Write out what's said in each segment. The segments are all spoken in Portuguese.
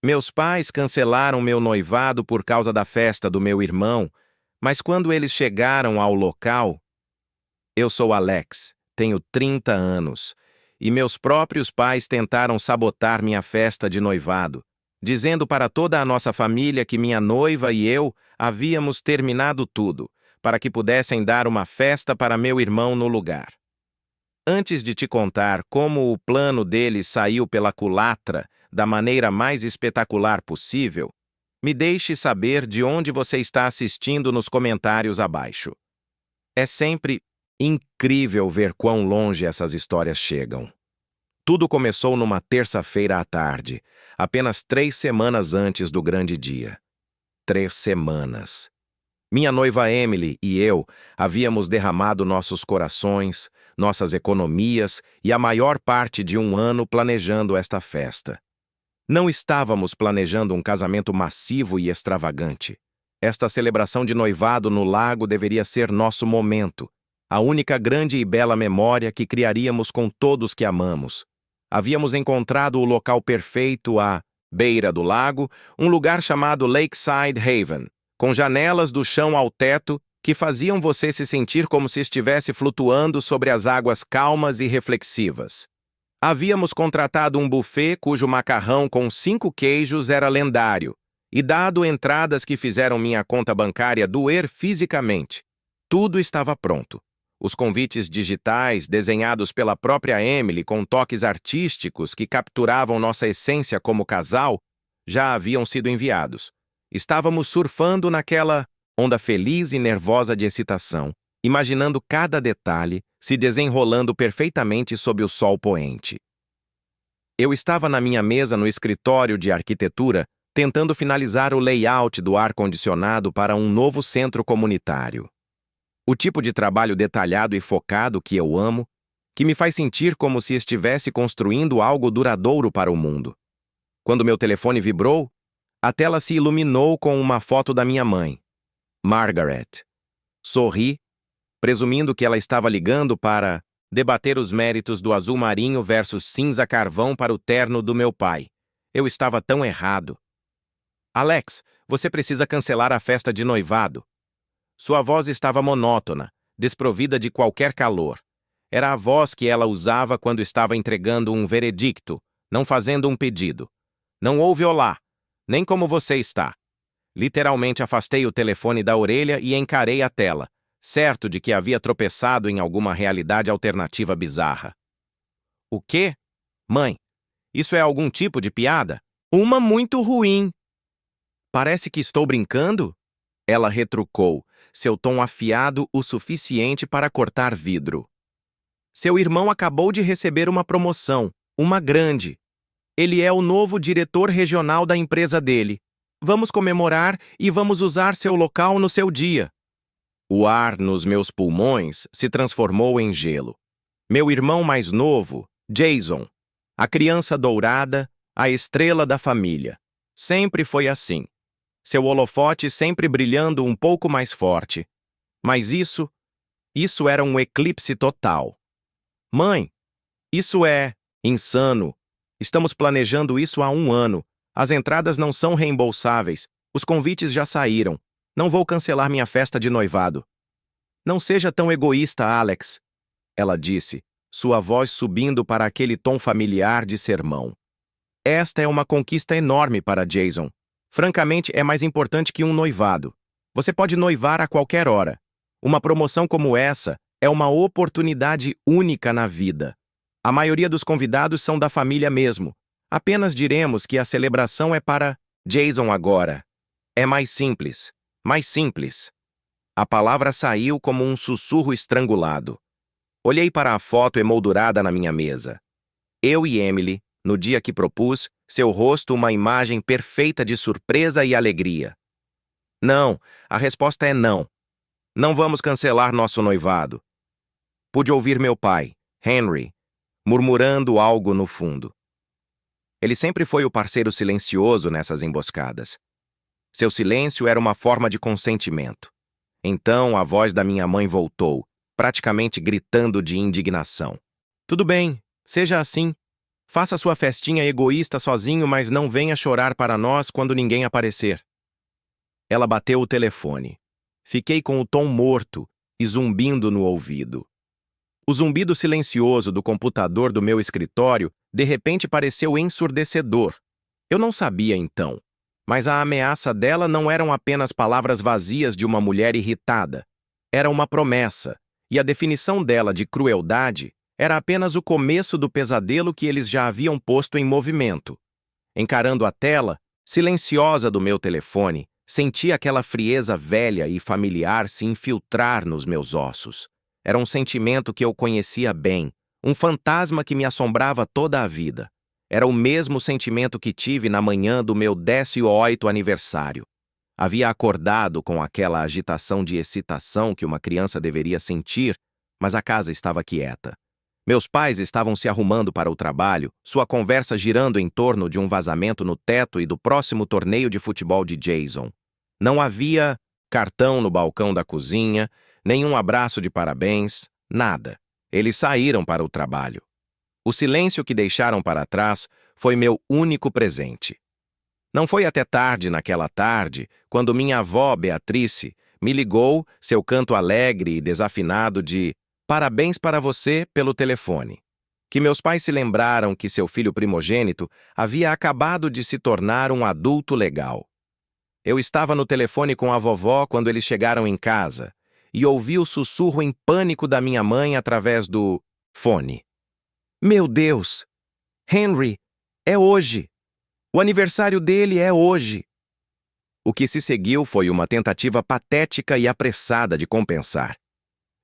Meus pais cancelaram meu noivado por causa da festa do meu irmão, mas quando eles chegaram ao local, eu sou Alex, tenho 30 anos, e meus próprios pais tentaram sabotar minha festa de noivado, dizendo para toda a nossa família que minha noiva e eu havíamos terminado tudo, para que pudessem dar uma festa para meu irmão no lugar. Antes de te contar como o plano deles saiu pela culatra da maneira mais espetacular possível, me deixe saber de onde você está assistindo nos comentários abaixo. É sempre incrível ver quão longe essas histórias chegam. Tudo começou numa terça-feira à tarde, apenas 3 semanas antes do grande dia. 3 semanas. Minha noiva Emily e eu havíamos derramado nossos corações, nossas economias e a maior parte de um ano planejando esta festa. Não estávamos planejando um casamento massivo e extravagante. Esta celebração de noivado no lago deveria ser nosso momento, a única grande e bela memória que criaríamos com todos que amamos. Havíamos encontrado o local perfeito à beira do lago, um lugar chamado Lakeside Haven, com janelas do chão ao teto que faziam você se sentir como se estivesse flutuando sobre as águas calmas e reflexivas. Havíamos contratado um buffet cujo macarrão com 5 queijos era lendário, e dado entradas que fizeram minha conta bancária doer fisicamente. Tudo estava pronto. Os convites digitais, desenhados pela própria Emily com toques artísticos que capturavam nossa essência como casal, já haviam sido enviados. Estávamos surfando naquela onda feliz e nervosa de excitação, imaginando cada detalhe se desenrolando perfeitamente sob o sol poente. Eu estava na minha mesa no escritório de arquitetura, tentando finalizar o layout do ar-condicionado para um novo centro comunitário. O tipo de trabalho detalhado e focado que eu amo, que me faz sentir como se estivesse construindo algo duradouro para o mundo. Quando meu telefone vibrou, a tela se iluminou com uma foto da minha mãe, Margaret. Sorri, presumindo que ela estava ligando para debater os méritos do azul marinho versus cinza carvão para o terno do meu pai. Eu estava tão errado. Alex, você precisa cancelar a festa de noivado. Sua voz estava monótona, desprovida de qualquer calor. Era a voz que ela usava quando estava entregando um veredicto, não fazendo um pedido. Não houve olá, nem como você está. Literalmente afastei o telefone da orelha e encarei a tela, certo de que havia tropeçado em alguma realidade alternativa bizarra. O quê? Mãe, isso é algum tipo de piada? Uma muito ruim. Parece que estou brincando? Ela retrucou, seu tom afiado o suficiente para cortar vidro. Seu irmão acabou de receber uma promoção, uma grande. Ele é o novo diretor regional da empresa dele. Vamos comemorar e vamos usar seu local no seu dia. O ar nos meus pulmões se transformou em gelo. Meu irmão mais novo, Jason, a criança dourada, a estrela da família. Sempre foi assim. Seu holofote sempre brilhando um pouco mais forte. Mas isso era um eclipse total. Mãe, isso é insano. Estamos planejando isso há 1 ano. As entradas não são reembolsáveis. Os convites já saíram. Não vou cancelar minha festa de noivado. Não seja tão egoísta, Alex, ela disse, sua voz subindo para aquele tom familiar de sermão. Esta é uma conquista enorme para Jason. Francamente, é mais importante que um noivado. Você pode noivar a qualquer hora. Uma promoção como essa é uma oportunidade única na vida. A maioria dos convidados são da família mesmo. Apenas diremos que a celebração é para Jason agora. É mais simples. Mais simples. A palavra saiu como um sussurro estrangulado. Olhei para a foto emoldurada na minha mesa. Eu e Emily, no dia que propus, seu rosto uma imagem perfeita de surpresa e alegria. Não, a resposta é não. Não vamos cancelar nosso noivado. Pude ouvir meu pai, Henry, murmurando algo no fundo. Ele sempre foi o parceiro silencioso nessas emboscadas. Seu silêncio era uma forma de consentimento. Então a voz da minha mãe voltou, praticamente gritando de indignação. Tudo bem, seja assim. Faça sua festinha egoísta sozinho, mas não venha chorar para nós quando ninguém aparecer. Ela bateu o telefone. Fiquei com o tom morto e zumbindo no ouvido. O zumbido silencioso do computador do meu escritório de repente pareceu ensurdecedor. Eu não sabia então, mas a ameaça dela não eram apenas palavras vazias de uma mulher irritada. Era uma promessa, e a definição dela de crueldade era apenas o começo do pesadelo que eles já haviam posto em movimento. Encarando a tela, silenciosa do meu telefone, senti aquela frieza velha e familiar se infiltrar nos meus ossos. Era um sentimento que eu conhecia bem, um fantasma que me assombrava toda a vida. Era o mesmo sentimento que tive na manhã do meu 18º aniversário. Havia acordado com aquela agitação de excitação que uma criança deveria sentir, mas a casa estava quieta. Meus pais estavam se arrumando para o trabalho, sua conversa girando em torno de um vazamento no teto e do próximo torneio de futebol de Jason. Não havia cartão no balcão da cozinha, nenhum abraço de parabéns, nada. Eles saíram para o trabalho. O silêncio que deixaram para trás foi meu único presente. Não foi até tarde naquela tarde, quando minha avó, Beatrice, me ligou, seu canto alegre e desafinado de "Parabéns para você" pelo telefone, que meus pais se lembraram que seu filho primogênito havia acabado de se tornar um adulto legal. Eu estava no telefone com a vovó quando eles chegaram em casa e ouvi o sussurro em pânico da minha mãe através do fone. Meu Deus! Henry, é hoje! O aniversário dele é hoje! O que se seguiu foi uma tentativa patética e apressada de compensar.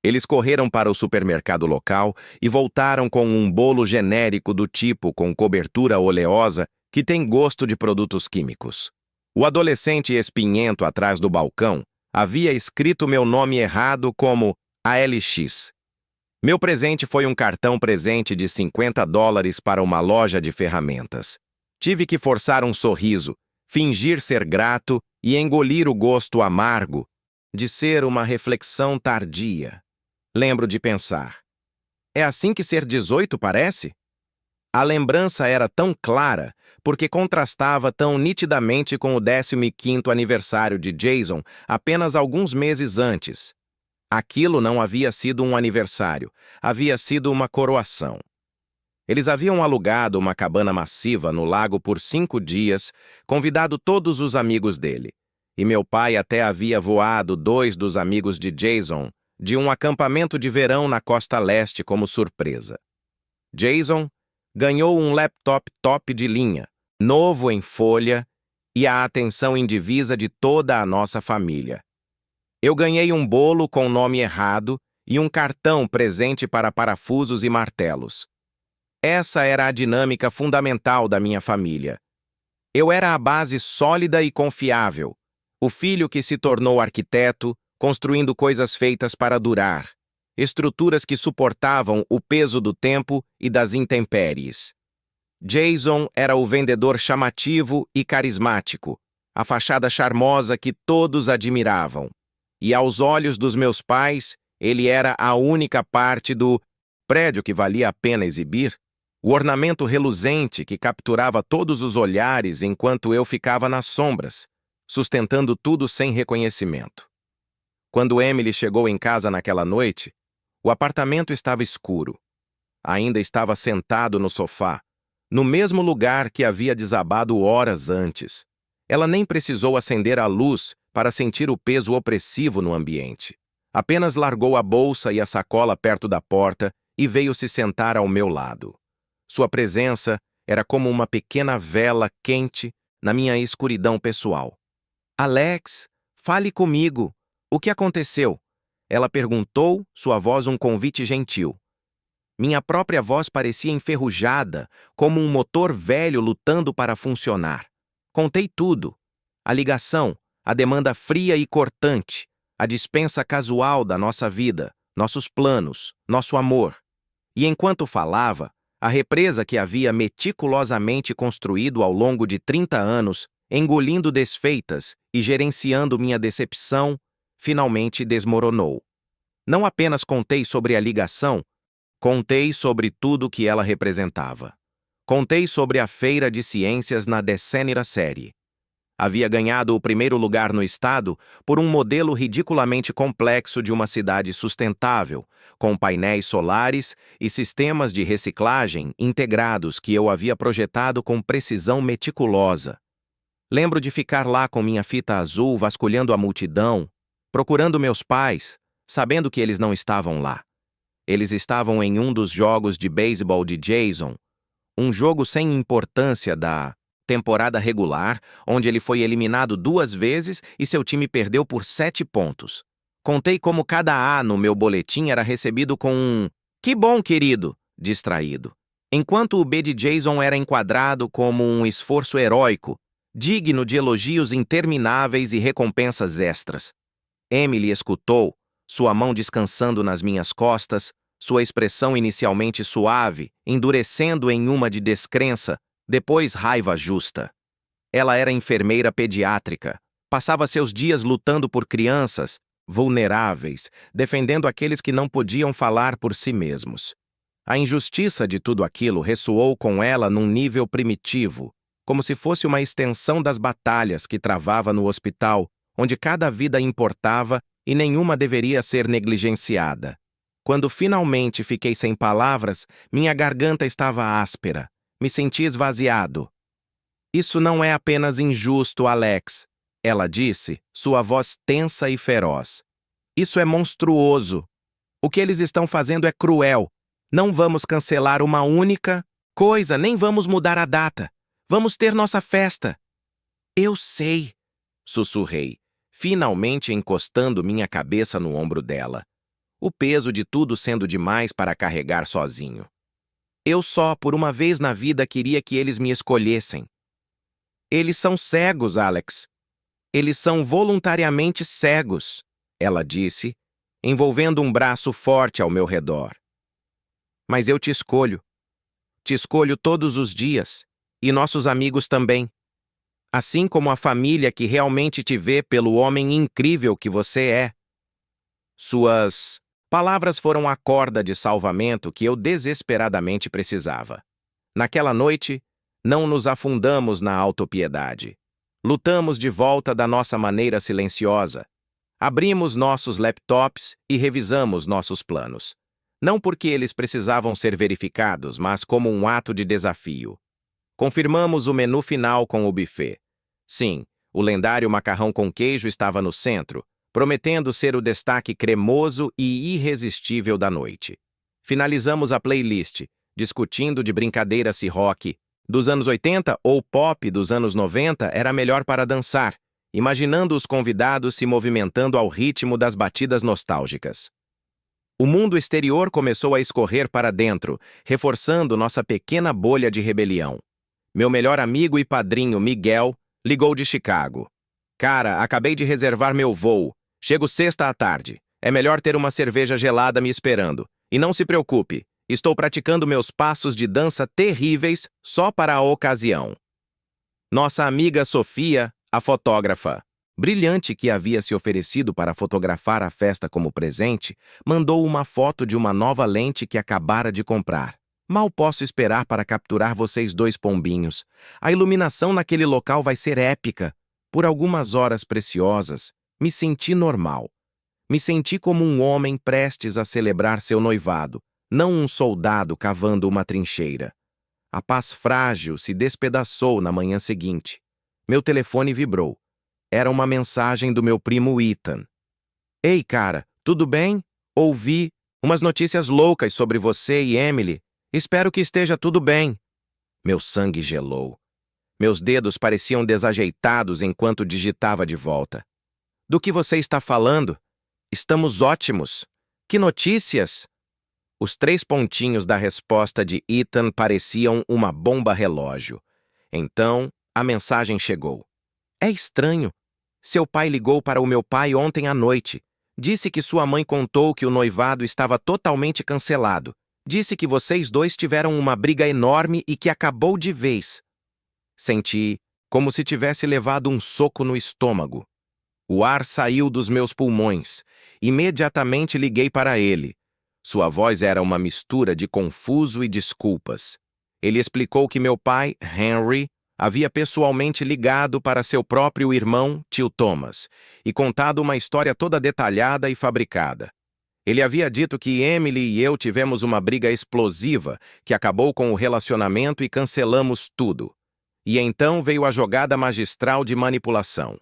Eles correram para o supermercado local e voltaram com um bolo genérico do tipo com cobertura oleosa que tem gosto de produtos químicos. O adolescente espinhento atrás do balcão havia escrito meu nome errado como ALX. Meu presente foi um cartão presente de $50 para uma loja de ferramentas. Tive que forçar um sorriso, fingir ser grato e engolir o gosto amargo de ser uma reflexão tardia. Lembro de pensar: é assim que ser 18 parece? A lembrança era tão clara porque contrastava tão nitidamente com o 15º aniversário de Jason apenas alguns meses antes. Aquilo não havia sido um aniversário, havia sido uma coroação. Eles haviam alugado uma cabana massiva no lago por 5 dias, convidado todos os amigos dele. E meu pai até havia voado 2 dos amigos de Jason de um acampamento de verão na costa leste como surpresa. Jason ganhou um laptop top de linha, novo em folha e a atenção indivisa de toda a nossa família. Eu ganhei um bolo com nome errado e um cartão presente para parafusos e martelos. Essa era a dinâmica fundamental da minha família. Eu era a base sólida e confiável, o filho que se tornou arquiteto, construindo coisas feitas para durar, estruturas que suportavam o peso do tempo e das intempéries. Jason era o vendedor chamativo e carismático, a fachada charmosa que todos admiravam. E aos olhos dos meus pais, ele era a única parte do prédio que valia a pena exibir, o ornamento reluzente que capturava todos os olhares enquanto eu ficava nas sombras, sustentando tudo sem reconhecimento. Quando Emily chegou em casa naquela noite, o apartamento estava escuro. Ainda estava sentado no sofá, no mesmo lugar que havia desabado horas antes. Ela nem precisou acender a luz para sentir o peso opressivo no ambiente. Apenas largou a bolsa e a sacola perto da porta e veio se sentar ao meu lado. Sua presença era como uma pequena vela quente na minha escuridão pessoal. "Alex, fale comigo. O que aconteceu?" Ela perguntou, sua voz um convite gentil. Minha própria voz parecia enferrujada, como um motor velho lutando para funcionar. Contei tudo. A ligação, a demanda fria e cortante, a dispensa casual da nossa vida, nossos planos, nosso amor. E enquanto falava, a represa que havia meticulosamente construído ao longo de 30 anos, engolindo desfeitas e gerenciando minha decepção, finalmente desmoronou. Não apenas contei sobre a ligação, contei sobre tudo o que ela representava. Contei sobre a feira de ciências na 10ª série. Havia ganhado o primeiro lugar no estado por um modelo ridiculamente complexo de uma cidade sustentável, com painéis solares e sistemas de reciclagem integrados que eu havia projetado com precisão meticulosa. Lembro de ficar lá com minha fita azul vasculhando a multidão, procurando meus pais, sabendo que eles não estavam lá. Eles estavam em um dos jogos de beisebol de Jason, um jogo sem importância da temporada regular, onde ele foi eliminado 2 vezes e seu time perdeu por 7 pontos. Contei como cada A no meu boletim era recebido com um "que bom, querido", distraído, enquanto o B de Jason era enquadrado como um esforço heróico, digno de elogios intermináveis e recompensas extras. Emily escutou, sua mão descansando nas minhas costas, sua expressão inicialmente suave, endurecendo em uma de descrença, depois raiva justa. Ela era enfermeira pediátrica, passava seus dias lutando por crianças vulneráveis, defendendo aqueles que não podiam falar por si mesmos. A injustiça de tudo aquilo ressoou com ela num nível primitivo, como se fosse uma extensão das batalhas que travava no hospital, onde cada vida importava e nenhuma deveria ser negligenciada. Quando finalmente fiquei sem palavras, minha garganta estava áspera. Me senti esvaziado. "Isso não é apenas injusto, Alex", ela disse, sua voz tensa e feroz. "Isso é monstruoso. O que eles estão fazendo é cruel. Não vamos cancelar uma única coisa, nem vamos mudar a data. Vamos ter nossa festa." "Eu sei", sussurrei, finalmente encostando minha cabeça no ombro dela. O peso de tudo sendo demais para carregar sozinho. Eu só, por uma vez na vida, queria que eles me escolhessem. "Eles são cegos, Alex. Eles são voluntariamente cegos", ela disse, envolvendo um braço forte ao meu redor. "Mas eu te escolho. Te escolho todos os dias, e nossos amigos também. Assim como a família que realmente te vê pelo homem incrível que você é." Suas palavras foram a corda de salvamento que eu desesperadamente precisava. Naquela noite, não nos afundamos na autopiedade. Lutamos de volta da nossa maneira silenciosa. Abrimos nossos laptops e revisamos nossos planos. Não porque eles precisavam ser verificados, mas como um ato de desafio. Confirmamos o menu final com o buffet. Sim, o lendário macarrão com queijo estava no centro, prometendo ser o destaque cremoso e irresistível da noite. Finalizamos a playlist, discutindo de brincadeira se rock dos anos 80 ou pop dos anos 90 era melhor para dançar, imaginando os convidados se movimentando ao ritmo das batidas nostálgicas. O mundo exterior começou a escorrer para dentro, reforçando nossa pequena bolha de rebelião. Meu melhor amigo e padrinho, Miguel, ligou de Chicago. "Cara, acabei de reservar meu voo. Chego sexta à tarde. É melhor ter uma cerveja gelada me esperando. E não se preocupe, estou praticando meus passos de dança terríveis só para a ocasião." Nossa amiga Sofia, a fotógrafa, brilhante que havia se oferecido para fotografar a festa como presente, mandou uma foto de uma nova lente que acabara de comprar. "Mal posso esperar para capturar vocês dois pombinhos. A iluminação naquele local vai ser épica." Por algumas horas preciosas, me senti normal. Me senti como um homem prestes a celebrar seu noivado, não um soldado cavando uma trincheira. A paz frágil se despedaçou na manhã seguinte. Meu telefone vibrou. Era uma mensagem do meu primo Ethan. "Ei, cara, tudo bem? Ouvi umas notícias loucas sobre você e Emily. Espero que esteja tudo bem." Meu sangue gelou. Meus dedos pareciam desajeitados enquanto digitava de volta. "Do que você está falando? Estamos ótimos. Que notícias?" Os 3 pontinhos da resposta de Ethan pareciam uma bomba relógio. Então, a mensagem chegou. "É estranho. Seu pai ligou para o meu pai ontem à noite. Disse que sua mãe contou que o noivado estava totalmente cancelado. Disse que vocês dois tiveram uma briga enorme e que acabou de vez." Senti como se tivesse levado um soco no estômago. O ar saiu dos meus pulmões. Imediatamente liguei para ele. Sua voz era uma mistura de confuso e desculpas. Ele explicou que meu pai, Henry, havia pessoalmente ligado para seu próprio irmão, tio Thomas, e contado uma história toda detalhada e fabricada. Ele havia dito que Emily e eu tivemos uma briga explosiva que acabou com o relacionamento e cancelamos tudo. E então veio a jogada magistral de manipulação.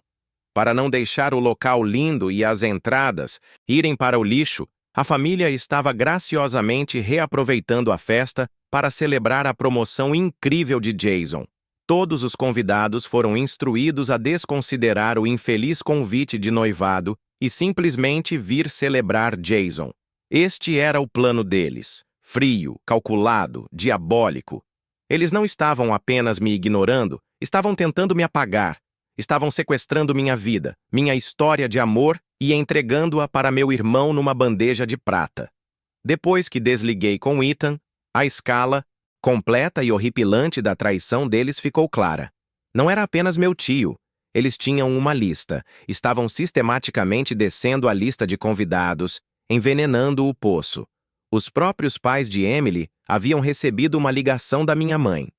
Para não deixar o local lindo e as entradas irem para o lixo, a família estava graciosamente reaproveitando a festa para celebrar a promoção incrível de Jason. Todos os convidados foram instruídos a desconsiderar o infeliz convite de noivado e simplesmente vir celebrar Jason. Este era o plano deles. Frio, calculado, diabólico. Eles não estavam apenas me ignorando, estavam tentando me apagar. Estavam sequestrando minha vida, minha história de amor e entregando-a para meu irmão numa bandeja de prata. Depois que desliguei com Ethan, a escala, completa e horripilante da traição deles ficou clara. Não era apenas meu tio. Eles tinham uma lista, estavam sistematicamente descendo a lista de convidados, envenenando o poço. Os próprios pais de Emily haviam recebido uma ligação da minha mãe.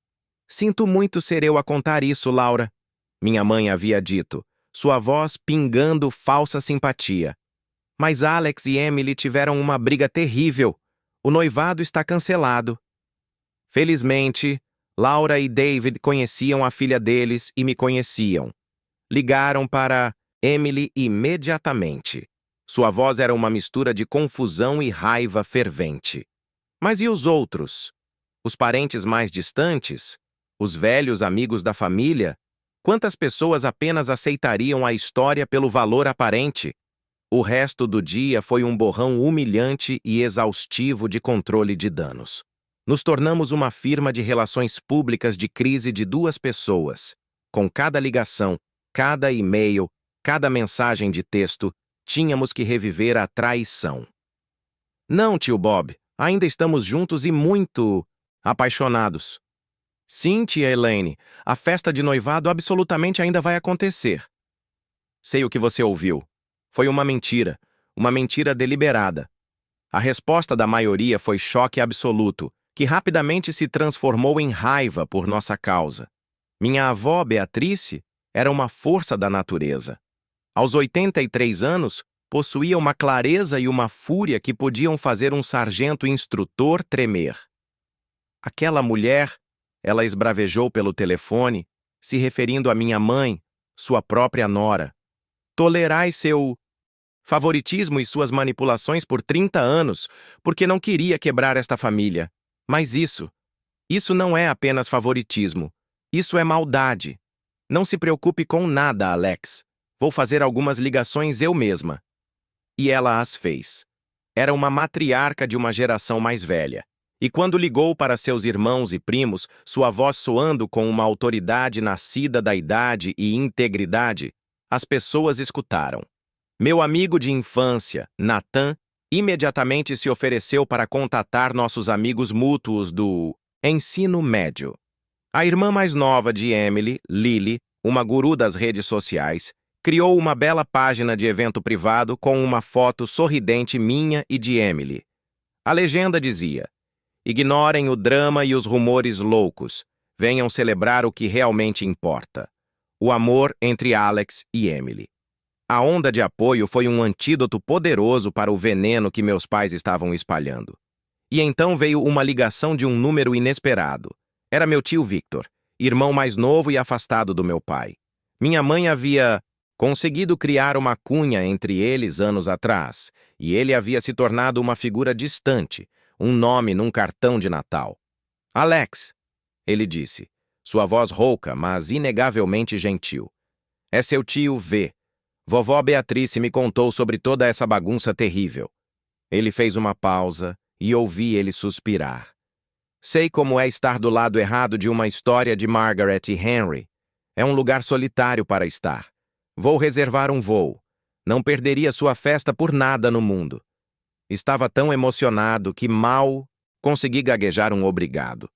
Sinto muito ser eu a contar isso, Laura. Minha mãe havia dito, sua voz pingando falsa simpatia. Mas Alex e Emily tiveram uma briga terrível. O noivado está cancelado. Felizmente, Laura e David conheciam a filha deles e me conheciam. Ligaram para Emily imediatamente. Sua voz era uma mistura de confusão e raiva fervente. Mas e os outros? Os parentes mais distantes? Os velhos amigos da família? Quantas pessoas apenas aceitariam a história pelo valor aparente? O resto do dia foi um borrão humilhante e exaustivo de controle de danos. Nos tornamos uma firma de relações públicas de crise de duas pessoas. Com cada ligação, cada e-mail, cada mensagem de texto, tínhamos que reviver a traição. Não, tio Bob, ainda estamos juntos e muito apaixonados. Sim, tia Elaine, a festa de noivado absolutamente ainda vai acontecer. Sei o que você ouviu. Foi uma mentira deliberada. A resposta da maioria foi choque absoluto, que rapidamente se transformou em raiva por nossa causa. Minha avó, Beatrice, era uma força da natureza. Aos 83 anos, possuía uma clareza e uma fúria que podiam fazer um sargento instrutor tremer. Aquela mulher, ela esbravejou pelo telefone, se referindo à minha mãe, sua própria nora. Tolerai seu favoritismo e suas manipulações por 30 anos, porque não queria quebrar esta família. Mas isso não é apenas favoritismo. Isso é maldade. Não se preocupe com nada, Alex. Vou fazer algumas ligações eu mesma. E ela as fez. Era uma matriarca de uma geração mais velha. E quando ligou para seus irmãos e primos, sua voz soando com uma autoridade nascida da idade e integridade, as pessoas escutaram. Meu amigo de infância, Nathan, imediatamente se ofereceu para contatar nossos amigos mútuos do ensino médio. A irmã mais nova de Emily, Lily, uma guru das redes sociais, criou uma bela página de evento privado com uma foto sorridente minha e de Emily. A legenda dizia: ignorem o drama e os rumores loucos. Venham celebrar o que realmente importa. O amor entre Alex e Emily. A onda de apoio foi um antídoto poderoso para o veneno que meus pais estavam espalhando. E então veio uma ligação de um número inesperado. Era meu tio Victor, irmão mais novo e afastado do meu pai. Minha mãe havia conseguido criar uma cunha entre eles anos atrás, e ele havia se tornado uma figura distante, um nome num cartão de Natal. Alex, ele disse, sua voz rouca, mas inegavelmente gentil. É seu tio V. Vovó Beatrice me contou sobre toda essa bagunça terrível. Ele fez uma pausa e ouvi ele suspirar. Sei como é estar do lado errado de uma história de Margaret e Henry. É um lugar solitário para estar. Vou reservar um voo. Não perderia sua festa por nada no mundo. Estava tão emocionado que mal consegui gaguejar um obrigado.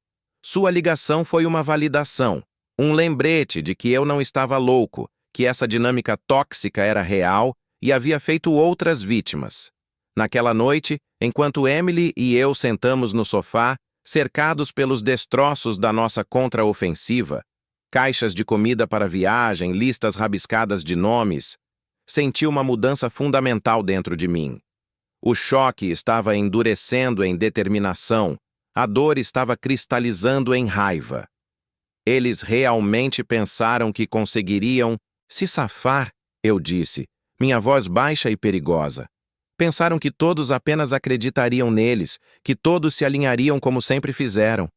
Sua ligação foi uma validação, um lembrete de que eu não estava louco, que essa dinâmica tóxica era real e havia feito outras vítimas. Naquela noite, enquanto Emily e eu sentamos no sofá, cercados pelos destroços da nossa contraofensiva, caixas de comida para viagem, listas rabiscadas de nomes, senti uma mudança fundamental dentro de mim. O choque estava endurecendo em determinação, a dor estava cristalizando em raiva. Eles realmente pensaram que conseguiriam se safar, eu disse, minha voz baixa e perigosa. Pensaram que todos apenas acreditariam neles, que todos se alinhariam como sempre fizeram.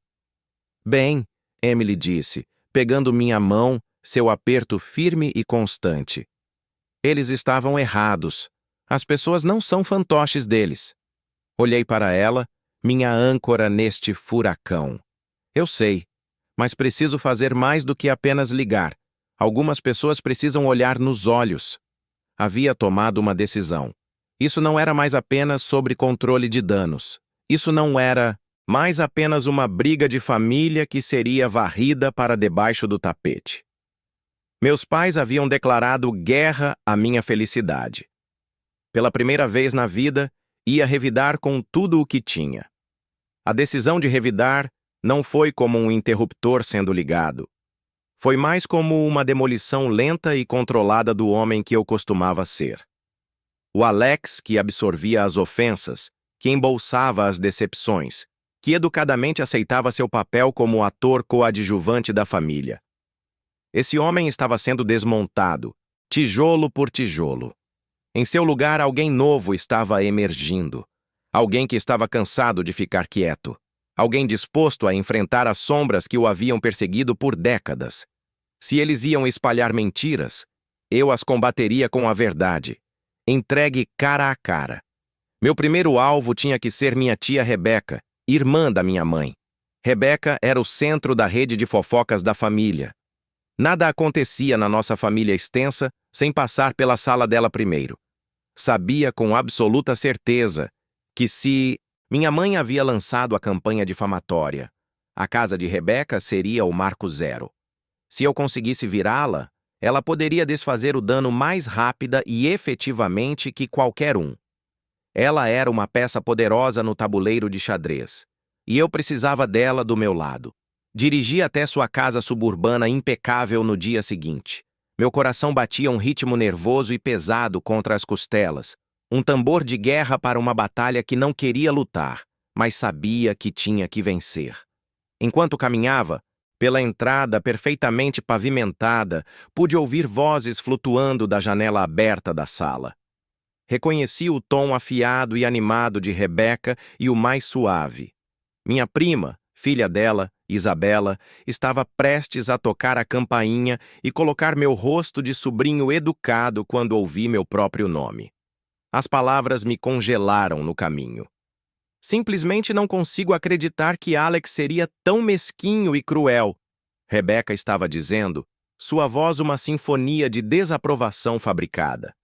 Bem, Emily disse, pegando minha mão, seu aperto firme e constante. Eles estavam errados. As pessoas não são fantoches deles. Olhei para ela, minha âncora neste furacão. Eu sei, mas preciso fazer mais do que apenas ligar. Algumas pessoas precisam olhar nos olhos. Havia tomado uma decisão. Isso não era mais apenas sobre controle de danos. Isso não era mais apenas uma briga de família que seria varrida para debaixo do tapete. Meus pais haviam declarado guerra à minha felicidade. Pela primeira vez na vida, ia revidar com tudo o que tinha. A decisão de revidar não foi como um interruptor sendo ligado. Foi mais como uma demolição lenta e controlada do homem que eu costumava ser. O Alex que absorvia as ofensas, que embolsava as decepções, que educadamente aceitava seu papel como ator coadjuvante da família. Esse homem estava sendo desmontado, tijolo por tijolo. Em seu lugar, alguém novo estava emergindo. Alguém que estava cansado de ficar quieto. Alguém disposto a enfrentar as sombras que o haviam perseguido por décadas. Se eles iam espalhar mentiras, eu as combateria com a verdade, entregue cara a cara. Meu primeiro alvo tinha que ser minha tia Rebeca, irmã da minha mãe. Rebeca era o centro da rede de fofocas da família. Nada acontecia na nossa família extensa sem passar pela sala dela primeiro. Sabia com absoluta certeza que se minha mãe havia lançado a campanha difamatória, a casa de Rebeca seria o marco zero. Se eu conseguisse virá-la, ela poderia desfazer o dano mais rápida e efetivamente que qualquer um. Ela era uma peça poderosa no tabuleiro de xadrez, e eu precisava dela do meu lado. Dirigi até sua casa suburbana impecável no dia seguinte. Meu coração batia um ritmo nervoso e pesado contra as costelas, um tambor de guerra para uma batalha que não queria lutar, mas sabia que tinha que vencer. Enquanto caminhava, pela entrada perfeitamente pavimentada, pude ouvir vozes flutuando da janela aberta da sala. Reconheci o tom afiado e animado de Rebeca e o mais suave. Minha prima, filha dela, Isabela, estava prestes a tocar a campainha e colocar meu rosto de sobrinho educado quando ouvi meu próprio nome. As palavras me congelaram no caminho. Simplesmente não consigo acreditar que Alex seria tão mesquinho e cruel. Rebeca estava dizendo, sua voz uma sinfonia de desaprovação fabricada.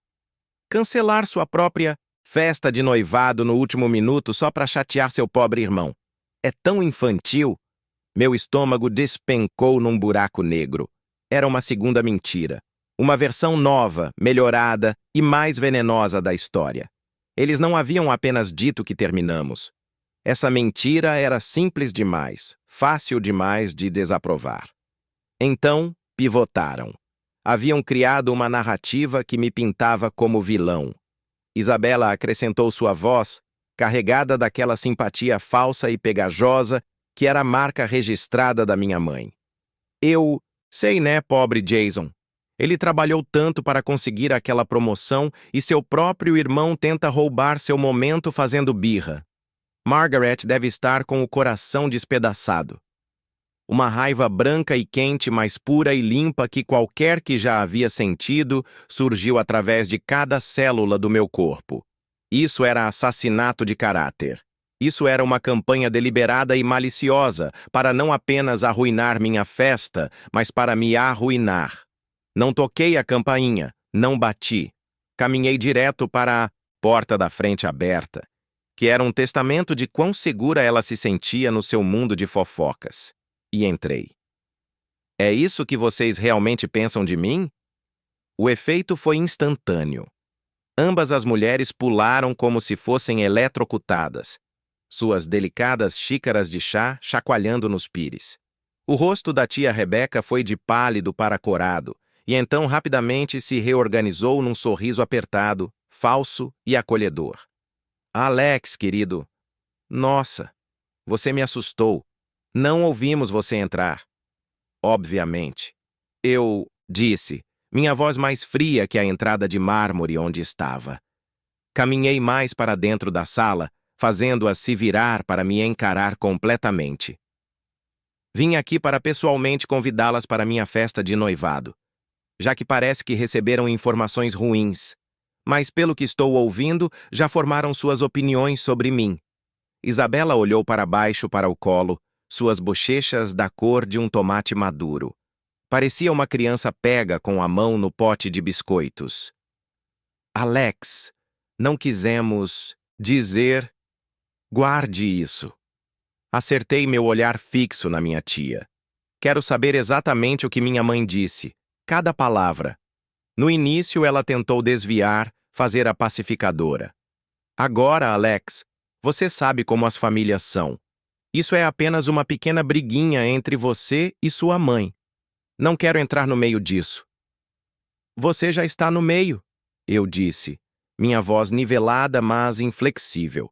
Cancelar sua própria festa de noivado no último minuto só para chatear seu pobre irmão. É tão infantil. Meu estômago despencou num buraco negro. Era uma segunda mentira. Uma versão nova, melhorada e mais venenosa da história. Eles não haviam apenas dito que terminamos. Essa mentira era simples demais, fácil demais de desaprovar. Então, pivotaram. Haviam criado uma narrativa que me pintava como vilão. Isabela acrescentou sua voz, carregada daquela simpatia falsa e pegajosa que era a marca registrada da minha mãe. Eu sei, né, pobre Jason? Ele trabalhou tanto para conseguir aquela promoção e seu próprio irmão tenta roubar seu momento fazendo birra. Margaret deve estar com o coração despedaçado. Uma raiva branca e quente, mais pura e limpa que qualquer que já havia sentido, surgiu através de cada célula do meu corpo. Isso era assassinato de caráter. Isso era uma campanha deliberada e maliciosa para não apenas arruinar minha festa, mas para me arruinar. Não toquei a campainha, não bati. Caminhei direto para a porta da frente aberta, que era um testamento de quão segura ela se sentia no seu mundo de fofocas. E entrei. É isso que vocês realmente pensam de mim? O efeito foi instantâneo. Ambas as mulheres pularam como se fossem eletrocutadas. suas delicadas xícaras de chá chacoalhando nos pires. O rosto da tia Rebeca foi de pálido para corado, e então rapidamente se reorganizou num sorriso apertado, falso e acolhedor. Alex, querido. Nossa, você me assustou. Não ouvimos você entrar. Obviamente. Eu disse, minha voz mais fria que a entrada de mármore onde estava. Caminhei mais para dentro da sala, fazendo-a se virar para me encarar completamente. Vim aqui para pessoalmente convidá-las para minha festa de noivado, já que parece que receberam informações ruins, mas pelo que estou ouvindo, já formaram suas opiniões sobre mim. Isabela olhou para baixo para o colo, suas bochechas da cor de um tomate maduro. Parecia uma criança pega com a mão no pote de biscoitos. Alex, não quisemos dizer... Guarde isso. Acertei meu olhar fixo na minha tia. Quero saber exatamente o que minha mãe disse, cada palavra. No início ela tentou desviar, fazer a pacificadora. Agora, Alex, você sabe como as famílias são. Isso é apenas uma pequena briguinha entre você e sua mãe. Não quero entrar no meio disso. Você já está no meio, eu disse, minha voz nivelada, mas inflexível.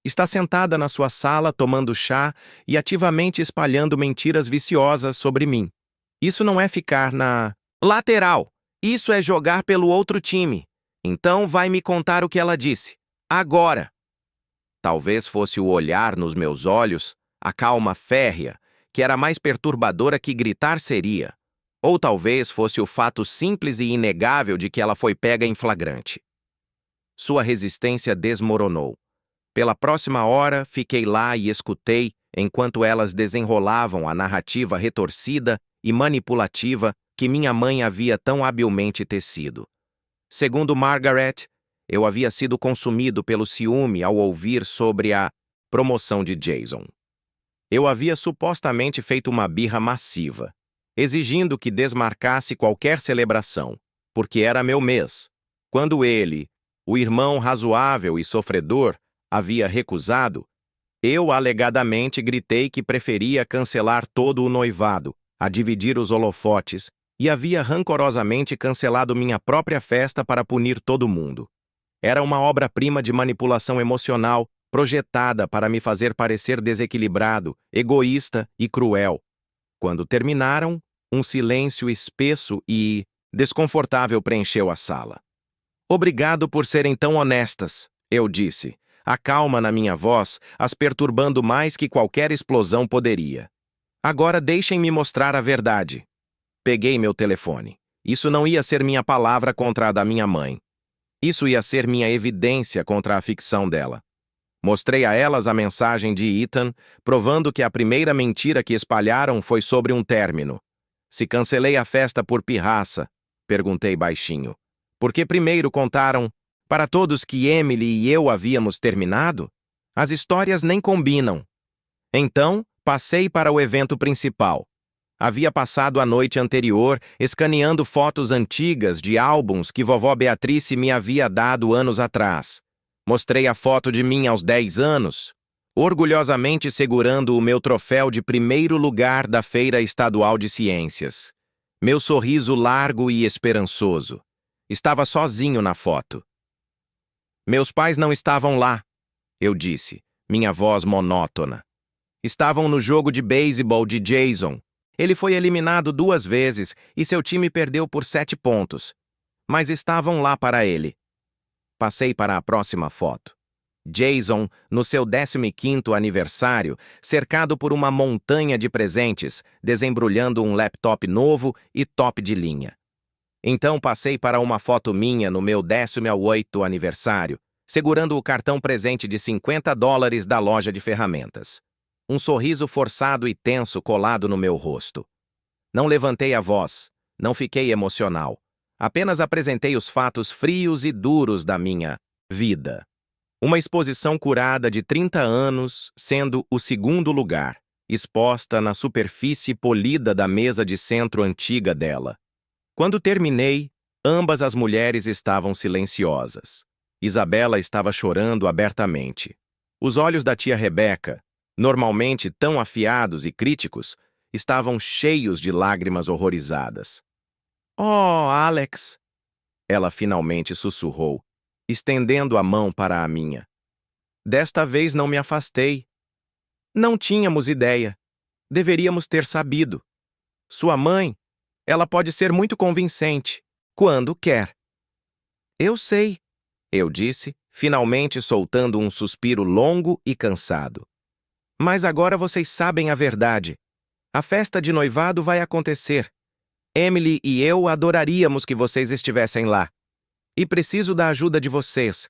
Está sentada na sua sala tomando chá e ativamente espalhando mentiras viciosas sobre mim. Isso não é ficar na lateral. Isso é jogar pelo outro time. Então vai me contar o que ela disse. Agora. Talvez fosse o olhar nos meus olhos, a calma férrea, que era mais perturbadora que gritar seria. Ou talvez fosse o fato simples e inegável de que ela foi pega em flagrante. Sua resistência desmoronou. Pela próxima hora, fiquei lá e escutei enquanto elas desenrolavam a narrativa retorcida e manipulativa que minha mãe havia tão habilmente tecido. Segundo Margaret, eu havia sido consumido pelo ciúme ao ouvir sobre a promoção de Jason. Eu havia supostamente feito uma birra massiva, exigindo que desmarcasse qualquer celebração, porque era meu mês, quando ele, o irmão razoável e sofredor, havia recusado, eu alegadamente gritei que preferia cancelar todo o noivado, a dividir os holofotes, e havia rancorosamente cancelado minha própria festa para punir todo mundo. Era uma obra-prima de manipulação emocional, projetada para me fazer parecer desequilibrado, egoísta e cruel. Quando terminaram, um silêncio espesso e desconfortável preencheu a sala. Obrigado por serem tão honestas, eu disse, a calma na minha voz, as perturbando mais que qualquer explosão poderia. Agora deixem-me mostrar a verdade. Peguei meu telefone. Isso não ia ser minha palavra contra a da minha mãe. Isso ia ser minha evidência contra a ficção dela. Mostrei a elas a mensagem de Ethan, provando que a primeira mentira que espalharam foi sobre um término. Se cancelei a festa por pirraça, perguntei baixinho. Porque primeiro contaram para todos que Emily e eu havíamos terminado? As histórias nem combinam. Então, passei para o evento principal. Havia passado a noite anterior escaneando fotos antigas de álbuns que vovó Beatrice me havia dado anos atrás. Mostrei a foto de mim aos 10 anos, orgulhosamente segurando o meu troféu de primeiro lugar da Feira Estadual de Ciências. Meu sorriso largo e esperançoso. Estava sozinho na foto. Meus pais não estavam lá, eu disse, minha voz monótona. Estavam no jogo de beisebol de Jason. Ele foi eliminado 2 vezes e seu time perdeu por 7 pontos. Mas estavam lá para ele. Passei para a próxima foto. Jason, no seu 15º aniversário, cercado por uma montanha de presentes, desembrulhando um laptop novo e top de linha. Então passei para uma foto minha no meu 18º aniversário, segurando o cartão presente de $50 da loja de ferramentas. Um sorriso forçado e tenso colado no meu rosto. Não levantei a voz, não fiquei emocional. Apenas apresentei os fatos frios e duros da minha vida. Uma exposição curada de 30 anos, sendo o 2º lugar, exposta na superfície polida da mesa de centro antiga dela. Quando terminei, ambas as mulheres estavam silenciosas. Isabela estava chorando abertamente. Os olhos da tia Rebeca, normalmente tão afiados e críticos, estavam cheios de lágrimas horrorizadas. "Oh, Alex!" Ela finalmente sussurrou, estendendo a mão para a minha. "Desta vez não me afastei. Não tínhamos ideia. Deveríamos ter sabido. Sua mãe, ela pode ser muito convincente, quando quer." "Eu sei", eu disse, finalmente soltando um suspiro longo e cansado. "Mas agora vocês sabem a verdade. A festa de noivado vai acontecer. Emily e eu adoraríamos que vocês estivessem lá. E preciso da ajuda de vocês.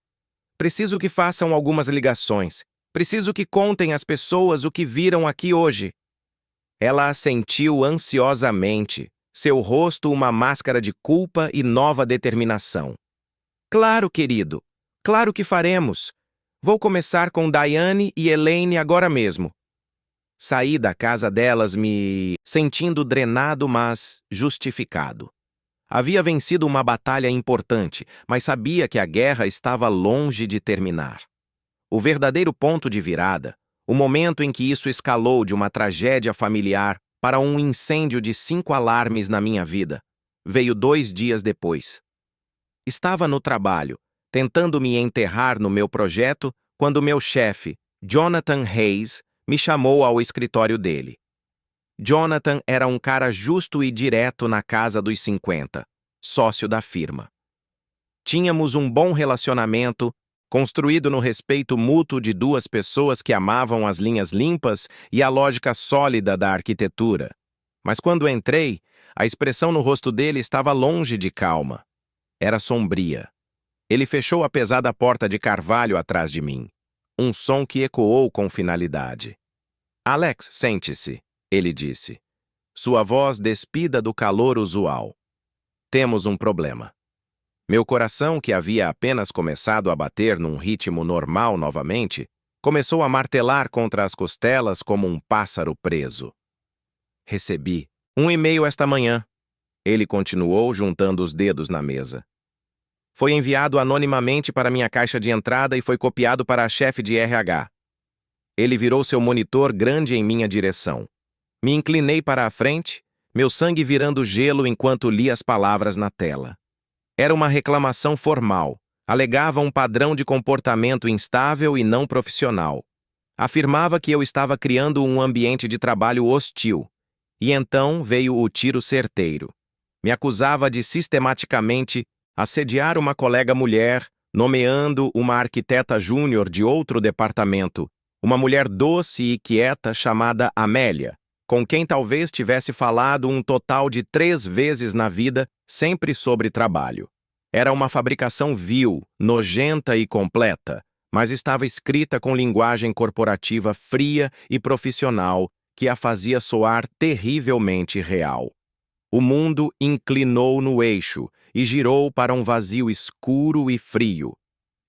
Preciso que façam algumas ligações. Preciso que contem às pessoas o que viram aqui hoje." Ela assentiu ansiosamente, seu rosto uma máscara de culpa e nova determinação. "Claro, querido. Claro que faremos. Vou começar com Diane e Elaine agora mesmo." Saí da casa delas me sentindo drenado, mas justificado. Havia vencido uma batalha importante, mas sabia que a guerra estava longe de terminar. O verdadeiro ponto de virada, o momento em que isso escalou de uma tragédia familiar para um incêndio de 5 alarmes na minha vida, veio 2 dias depois. Estava no trabalho, tentando me enterrar no meu projeto, quando meu chefe, Jonathan Hayes, me chamou ao escritório dele. Jonathan era um cara justo e direto na casa dos 50, sócio da firma. Tínhamos um bom relacionamento, construído no respeito mútuo de 2 pessoas que amavam as linhas limpas e a lógica sólida da arquitetura. Mas quando entrei, a expressão no rosto dele estava longe de calma. Era sombria. Ele fechou a pesada porta de carvalho atrás de mim. Um som que ecoou com finalidade. "Alex, sente-se", ele disse. Sua voz despida do calor usual. "Temos um problema." Meu coração, que havia apenas começado a bater num ritmo normal novamente, começou a martelar contra as costelas como um pássaro preso. "Recebi um e-mail esta manhã", ele continuou, juntando os dedos na mesa. "Foi enviado anonimamente para minha caixa de entrada e foi copiado para a chefe de RH." Ele virou seu monitor grande em minha direção. Me inclinei para a frente, meu sangue virando gelo enquanto li as palavras na tela. Era uma reclamação formal. Alegava um padrão de comportamento instável e não profissional. Afirmava que eu estava criando um ambiente de trabalho hostil. E então veio o tiro certeiro. Me acusava de sistematicamente assediar uma colega mulher, nomeando uma arquiteta júnior de outro departamento, uma mulher doce e quieta chamada Amélia, com quem talvez tivesse falado um total de 3 vezes na vida, sempre sobre trabalho. Era uma fabricação vil, nojenta e completa, mas estava escrita com linguagem corporativa fria e profissional que a fazia soar terrivelmente real. O mundo inclinou no eixo e girou para um vazio escuro e frio.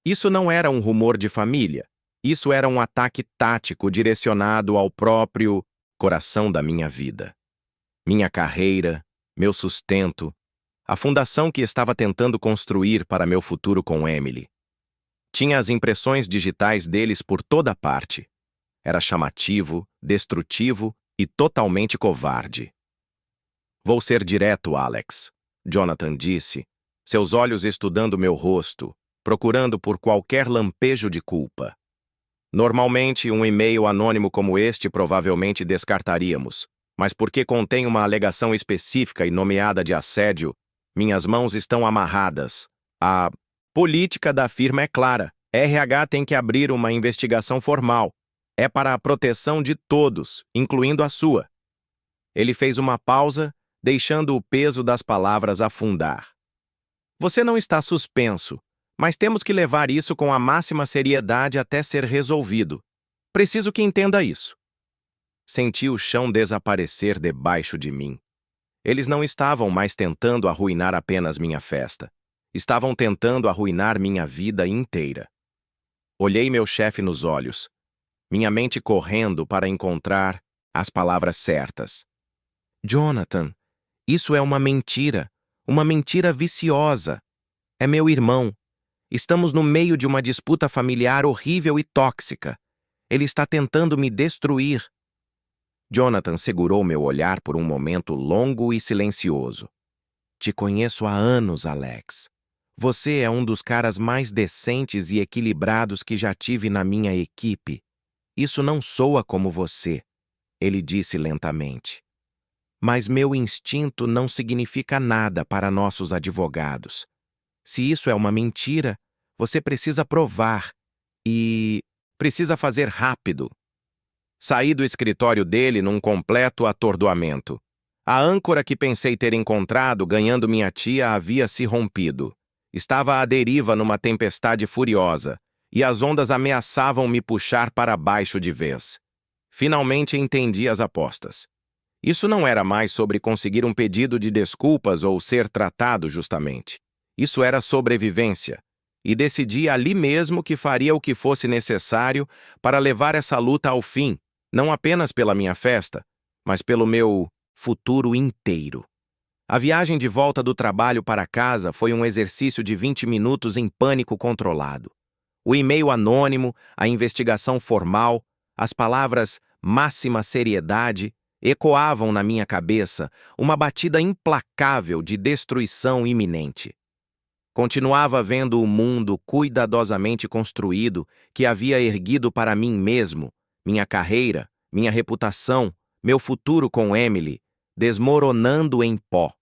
Isso não era um rumor de família. Isso era um ataque tático direcionado ao próprio coração da minha vida. Minha carreira, meu sustento, a fundação que estava tentando construir para meu futuro com Emily. Tinha as impressões digitais deles por toda parte. Era chamativo, destrutivo e totalmente covarde. "Vou ser direto, Alex", Jonathan disse, seus olhos estudando meu rosto, procurando por qualquer lampejo de culpa. "Normalmente, um e-mail anônimo como este provavelmente descartaríamos, mas porque contém uma alegação específica e nomeada de assédio, minhas mãos estão amarradas. A política da firma é clara. RH tem que abrir uma investigação formal. É para a proteção de todos, incluindo a sua." Ele fez uma pausa, deixando o peso das palavras afundar. "Você não está suspenso, mas temos que levar isso com a máxima seriedade até ser resolvido. Preciso que entenda isso." Senti o chão desaparecer debaixo de mim. Eles não estavam mais tentando arruinar apenas minha festa. Estavam tentando arruinar minha vida inteira. Olhei meu chefe nos olhos, minha mente correndo para encontrar as palavras certas. "Jonathan, isso é uma mentira viciosa. É meu irmão. Estamos no meio de uma disputa familiar horrível e tóxica. Ele está tentando me destruir. Jonathan segurou meu olhar por um momento longo e silencioso. Te conheço há anos, Alex. Você é um dos caras mais decentes e equilibrados que já tive na minha equipe. Isso não soa como você, ele disse lentamente. Mas meu instinto não significa nada para nossos advogados. Se isso é uma mentira, você precisa provar. E precisa fazer rápido. Saí do escritório dele num completo atordoamento. A âncora que pensei ter encontrado ganhando minha tia havia se rompido. Estava à deriva numa tempestade furiosa, e as ondas ameaçavam me puxar para baixo de vez. Finalmente entendi as apostas. Isso não era mais sobre conseguir um pedido de desculpas ou ser tratado justamente. Isso era sobrevivência. E decidi ali mesmo que faria o que fosse necessário para levar essa luta ao fim, não apenas pela minha festa, mas pelo meu futuro inteiro. A viagem de volta do trabalho para casa foi um exercício de 20 minutos em pânico controlado. O e-mail anônimo, a investigação formal, as palavras máxima seriedade ecoavam na minha cabeça uma batida implacável de destruição iminente. Continuava vendo o mundo cuidadosamente construído que havia erguido para mim mesmo, minha carreira, minha reputação, meu futuro com Emily, desmoronando em pó.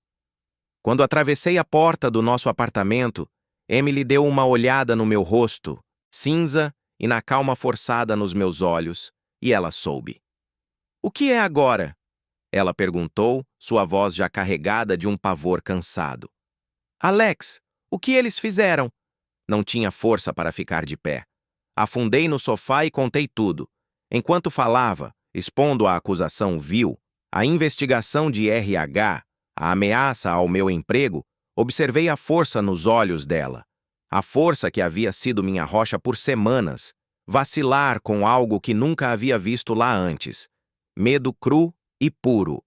Quando atravessei a porta do nosso apartamento, Emily deu uma olhada no meu rosto, cinza e na calma forçada nos meus olhos, e ela soube. "O que é agora?" ela perguntou, sua voz já carregada de um pavor cansado. "Alex, o que eles fizeram?" Não tinha força para ficar de pé. Afundei no sofá e contei tudo. Enquanto falava, expondo a acusação vil, a investigação de RH, a ameaça ao meu emprego, observei a força nos olhos dela. A força que havia sido minha rocha por semanas, vacilar com algo que nunca havia visto lá antes. Medo cru e puro.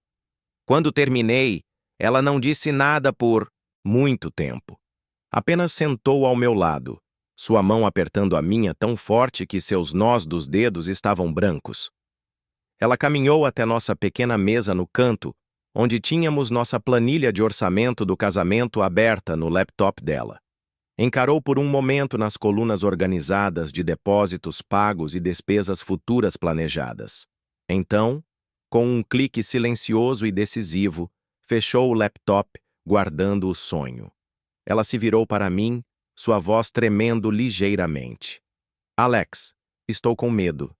Quando terminei, ela não disse nada por muito tempo. Apenas sentou ao meu lado, sua mão apertando a minha tão forte que seus nós dos dedos estavam brancos. Ela caminhou até nossa pequena mesa no canto, onde tínhamos nossa planilha de orçamento do casamento aberta no laptop dela. Encarou por um momento nas colunas organizadas de depósitos pagos e despesas futuras planejadas. Então, com um clique silencioso e decisivo, fechou o laptop, guardando o sonho. Ela se virou para mim, sua voz tremendo ligeiramente. "Alex, estou com medo."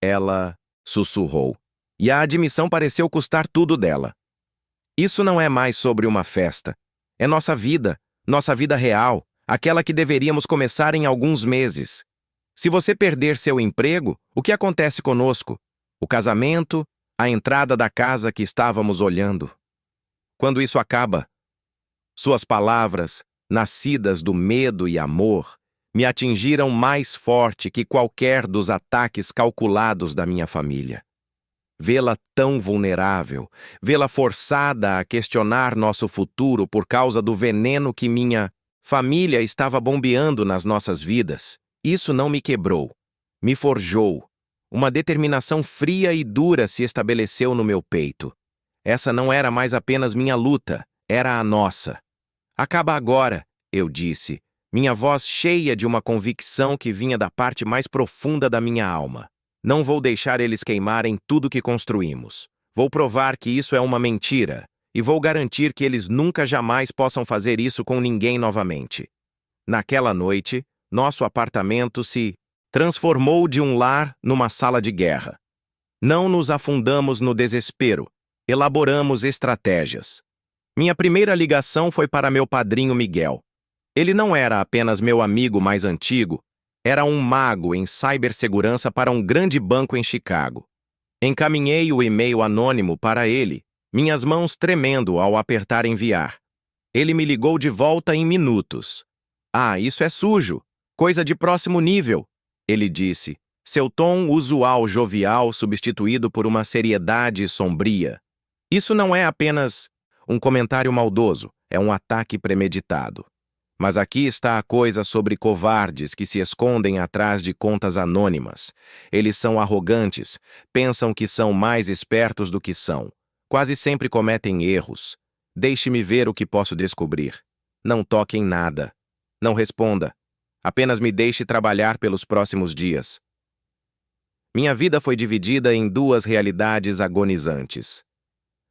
Ela sussurrou. E a admissão pareceu custar tudo dela. "Isso não é mais sobre uma festa. É nossa vida real, aquela que deveríamos começar em alguns meses. Se você perder seu emprego, o que acontece conosco? O casamento, a entrada da casa que estávamos olhando. Quando isso acaba?" Suas palavras, nascidas do medo e amor, me atingiram mais forte que qualquer dos ataques calculados da minha família. Vê-la tão vulnerável, vê-la forçada a questionar nosso futuro por causa do veneno que minha família estava bombeando nas nossas vidas, isso não me quebrou, me forjou. Uma determinação fria e dura se estabeleceu no meu peito. Essa não era mais apenas minha luta, era a nossa. "Acaba agora", eu disse, minha voz cheia de uma convicção que vinha da parte mais profunda da minha alma. "Não vou deixar eles queimarem tudo que construímos. Vou provar que isso é uma mentira, e vou garantir que eles nunca jamais possam fazer isso com ninguém novamente." Naquela noite, nosso apartamento se transformou de um lar numa sala de guerra. Não nos afundamos no desespero, elaboramos estratégias. Minha primeira ligação foi para meu padrinho Miguel. Ele não era apenas meu amigo mais antigo, era um mago em cibersegurança para um grande banco em Chicago. Encaminhei o e-mail anônimo para ele, minhas mãos tremendo ao apertar enviar. Ele me ligou de volta em minutos. "Ah, isso é sujo, coisa de próximo nível", ele disse, seu tom usual jovial substituído por uma seriedade sombria. "Isso não é apenas um comentário maldoso, é um ataque premeditado." Mas aqui está a coisa sobre covardes que se escondem atrás de contas anônimas. Eles são arrogantes, pensam que são mais espertos do que são. Quase sempre cometem erros. Deixe-me ver o que posso descobrir. Não toque em nada. Não responda. Apenas me deixe trabalhar pelos próximos dias. Minha vida foi dividida em duas realidades agonizantes.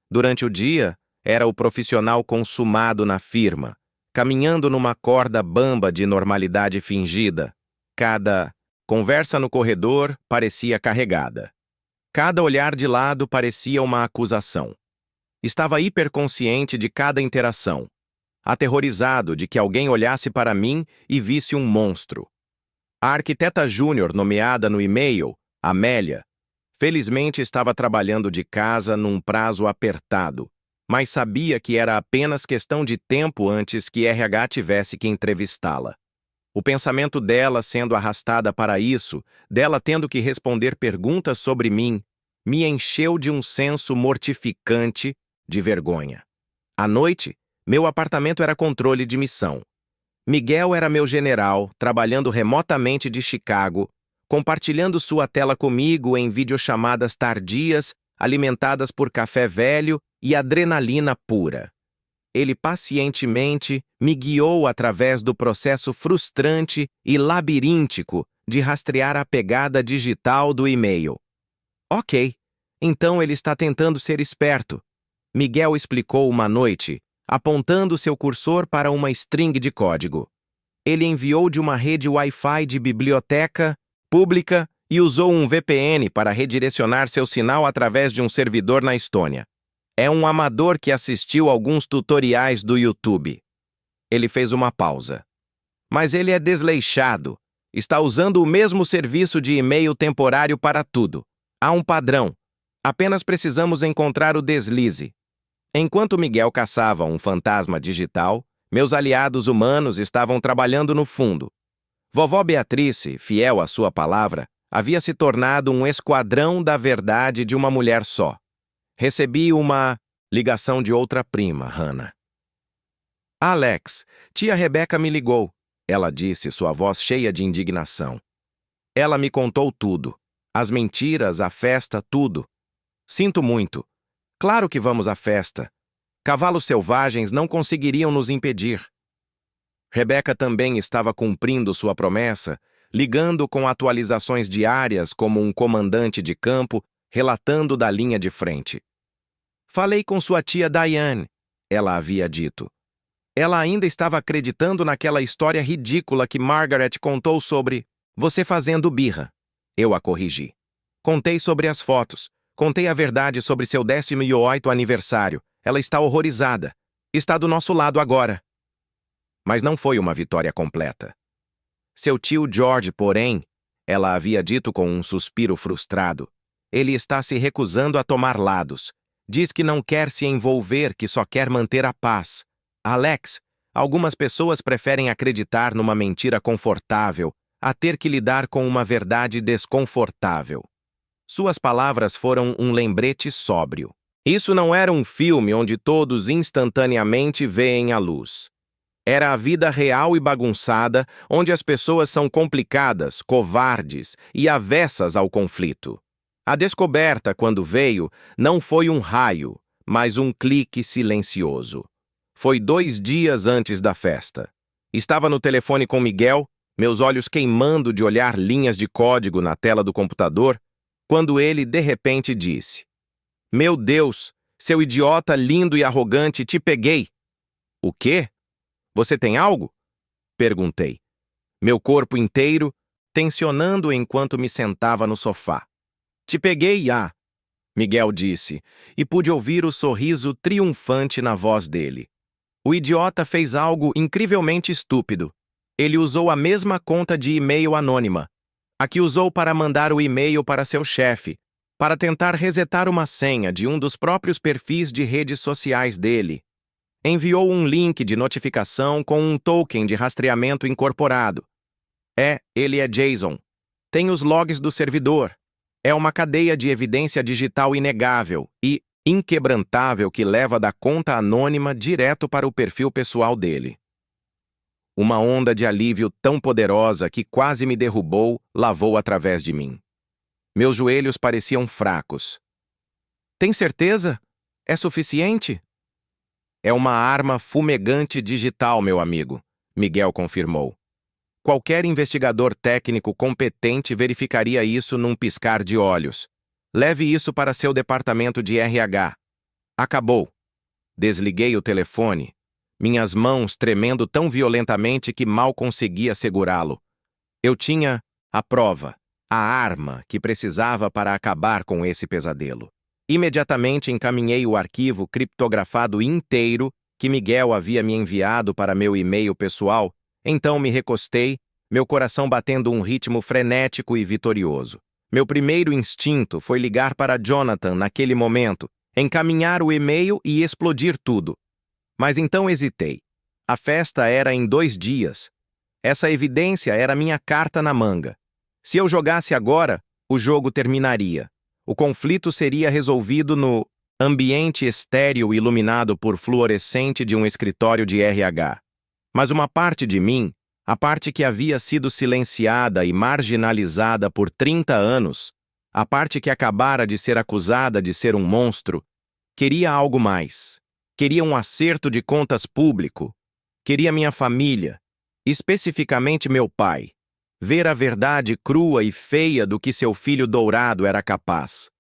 Durante o dia, era o profissional consumado na firma, caminhando numa corda bamba de normalidade fingida. Cada conversa no corredor parecia carregada. Cada olhar de lado parecia uma acusação. Estava hiperconsciente de cada interação, aterrorizado de que alguém olhasse para mim e visse um monstro. A arquiteta júnior nomeada no e-mail, Amélia, felizmente estava trabalhando de casa num prazo apertado, mas sabia que era apenas questão de tempo antes que RH tivesse que entrevistá-la. O pensamento dela sendo arrastada para isso, dela tendo que responder perguntas sobre mim, me encheu de um senso mortificante de vergonha. À noite, meu apartamento era controle de missão. Miguel era meu general, trabalhando remotamente de Chicago, compartilhando sua tela comigo em videochamadas tardias, alimentadas por café velho e adrenalina pura. Ele pacientemente me guiou através do processo frustrante e labiríntico de rastrear a pegada digital do e-mail. Ok, então ele está tentando ser esperto. Miguel explicou uma noite, apontando seu cursor para uma string de código. Ele enviou de uma rede Wi-Fi de biblioteca pública e usou um VPN para redirecionar seu sinal através de um servidor na Estônia. É um amador que assistiu alguns tutoriais do YouTube. Ele fez uma pausa. Mas ele é desleixado. Está usando o mesmo serviço de e-mail temporário para tudo. Há um padrão. Apenas precisamos encontrar o deslize. Enquanto Miguel caçava um fantasma digital, meus aliados humanos estavam trabalhando no fundo. Vovó Beatrice, fiel à sua palavra, havia se tornado um esquadrão da verdade de uma mulher só. Recebi uma ligação de outra prima, Hannah. Alex, tia Rebeca me ligou, ela disse, sua voz cheia de indignação. Ela me contou tudo. As mentiras, a festa, tudo. Sinto muito. Claro que vamos à festa. Cavalos selvagens não conseguiriam nos impedir. Rebeca também estava cumprindo sua promessa, ligando com atualizações diárias como um comandante de campo, relatando da linha de frente. Falei com sua tia Diane, ela havia dito. Ela ainda estava acreditando naquela história ridícula que Margaret contou sobre você fazendo birra. Eu a corrigi. Contei sobre as fotos. Contei a verdade sobre seu 18º aniversário. Ela está horrorizada. Está do nosso lado agora. Mas não foi uma vitória completa. Seu tio George, porém, ela havia dito com um suspiro frustrado, ele está se recusando a tomar lados. Diz que não quer se envolver, que só quer manter a paz. Alex, algumas pessoas preferem acreditar numa mentira confortável a ter que lidar com uma verdade desconfortável. Suas palavras foram um lembrete sóbrio. Isso não era um filme onde todos instantaneamente veem a luz. Era a vida real e bagunçada, onde as pessoas são complicadas, covardes e avessas ao conflito. A descoberta, quando veio, não foi um raio, mas um clique silencioso. Foi 2 dias antes da festa. Estava no telefone com Miguel, meus olhos queimando de olhar linhas de código na tela do computador, quando ele, de repente, disse: Meu Deus, seu idiota lindo e arrogante, te peguei! O quê? Você tem algo? Perguntei. Meu corpo inteiro tensionando enquanto me sentava no sofá. Te peguei, Miguel disse, e pude ouvir o sorriso triunfante na voz dele. O idiota fez algo incrivelmente estúpido. Ele usou a mesma conta de e-mail anônima, a que usou para mandar o e-mail para seu chefe, para tentar resetar uma senha de um dos próprios perfis de redes sociais dele. Enviou um link de notificação com um token de rastreamento incorporado. Ele é Jason. Tem os logs do servidor. É uma cadeia de evidência digital inegável e inquebrantável que leva da conta anônima direto para o perfil pessoal dele. Uma onda de alívio tão poderosa que quase me derrubou lavou através de mim. Meus joelhos pareciam fracos. Tem certeza? É suficiente? É uma arma fumegante digital, meu amigo, Miguel confirmou. Qualquer investigador técnico competente verificaria isso num piscar de olhos. Leve isso para seu departamento de RH. Acabou. Desliguei o telefone, minhas mãos tremendo tão violentamente que mal conseguia segurá-lo. Eu tinha a prova, a arma que precisava para acabar com esse pesadelo. Imediatamente encaminhei o arquivo criptografado inteiro que Miguel havia me enviado para meu e-mail pessoal, então me recostei, meu coração batendo um ritmo frenético e vitorioso. Meu primeiro instinto foi ligar para Jonathan naquele momento, encaminhar o e-mail e explodir tudo. Mas então hesitei. A festa era em 2 dias. Essa evidência era minha carta na manga. Se eu jogasse agora, o jogo terminaria. O conflito seria resolvido no ambiente estéril iluminado por fluorescente de um escritório de RH. Mas uma parte de mim, a parte que havia sido silenciada e marginalizada por 30 anos, a parte que acabara de ser acusada de ser um monstro, queria algo mais. Queria um acerto de contas público. Queria minha família, especificamente meu pai, ver a verdade crua e feia do que seu filho dourado era capaz.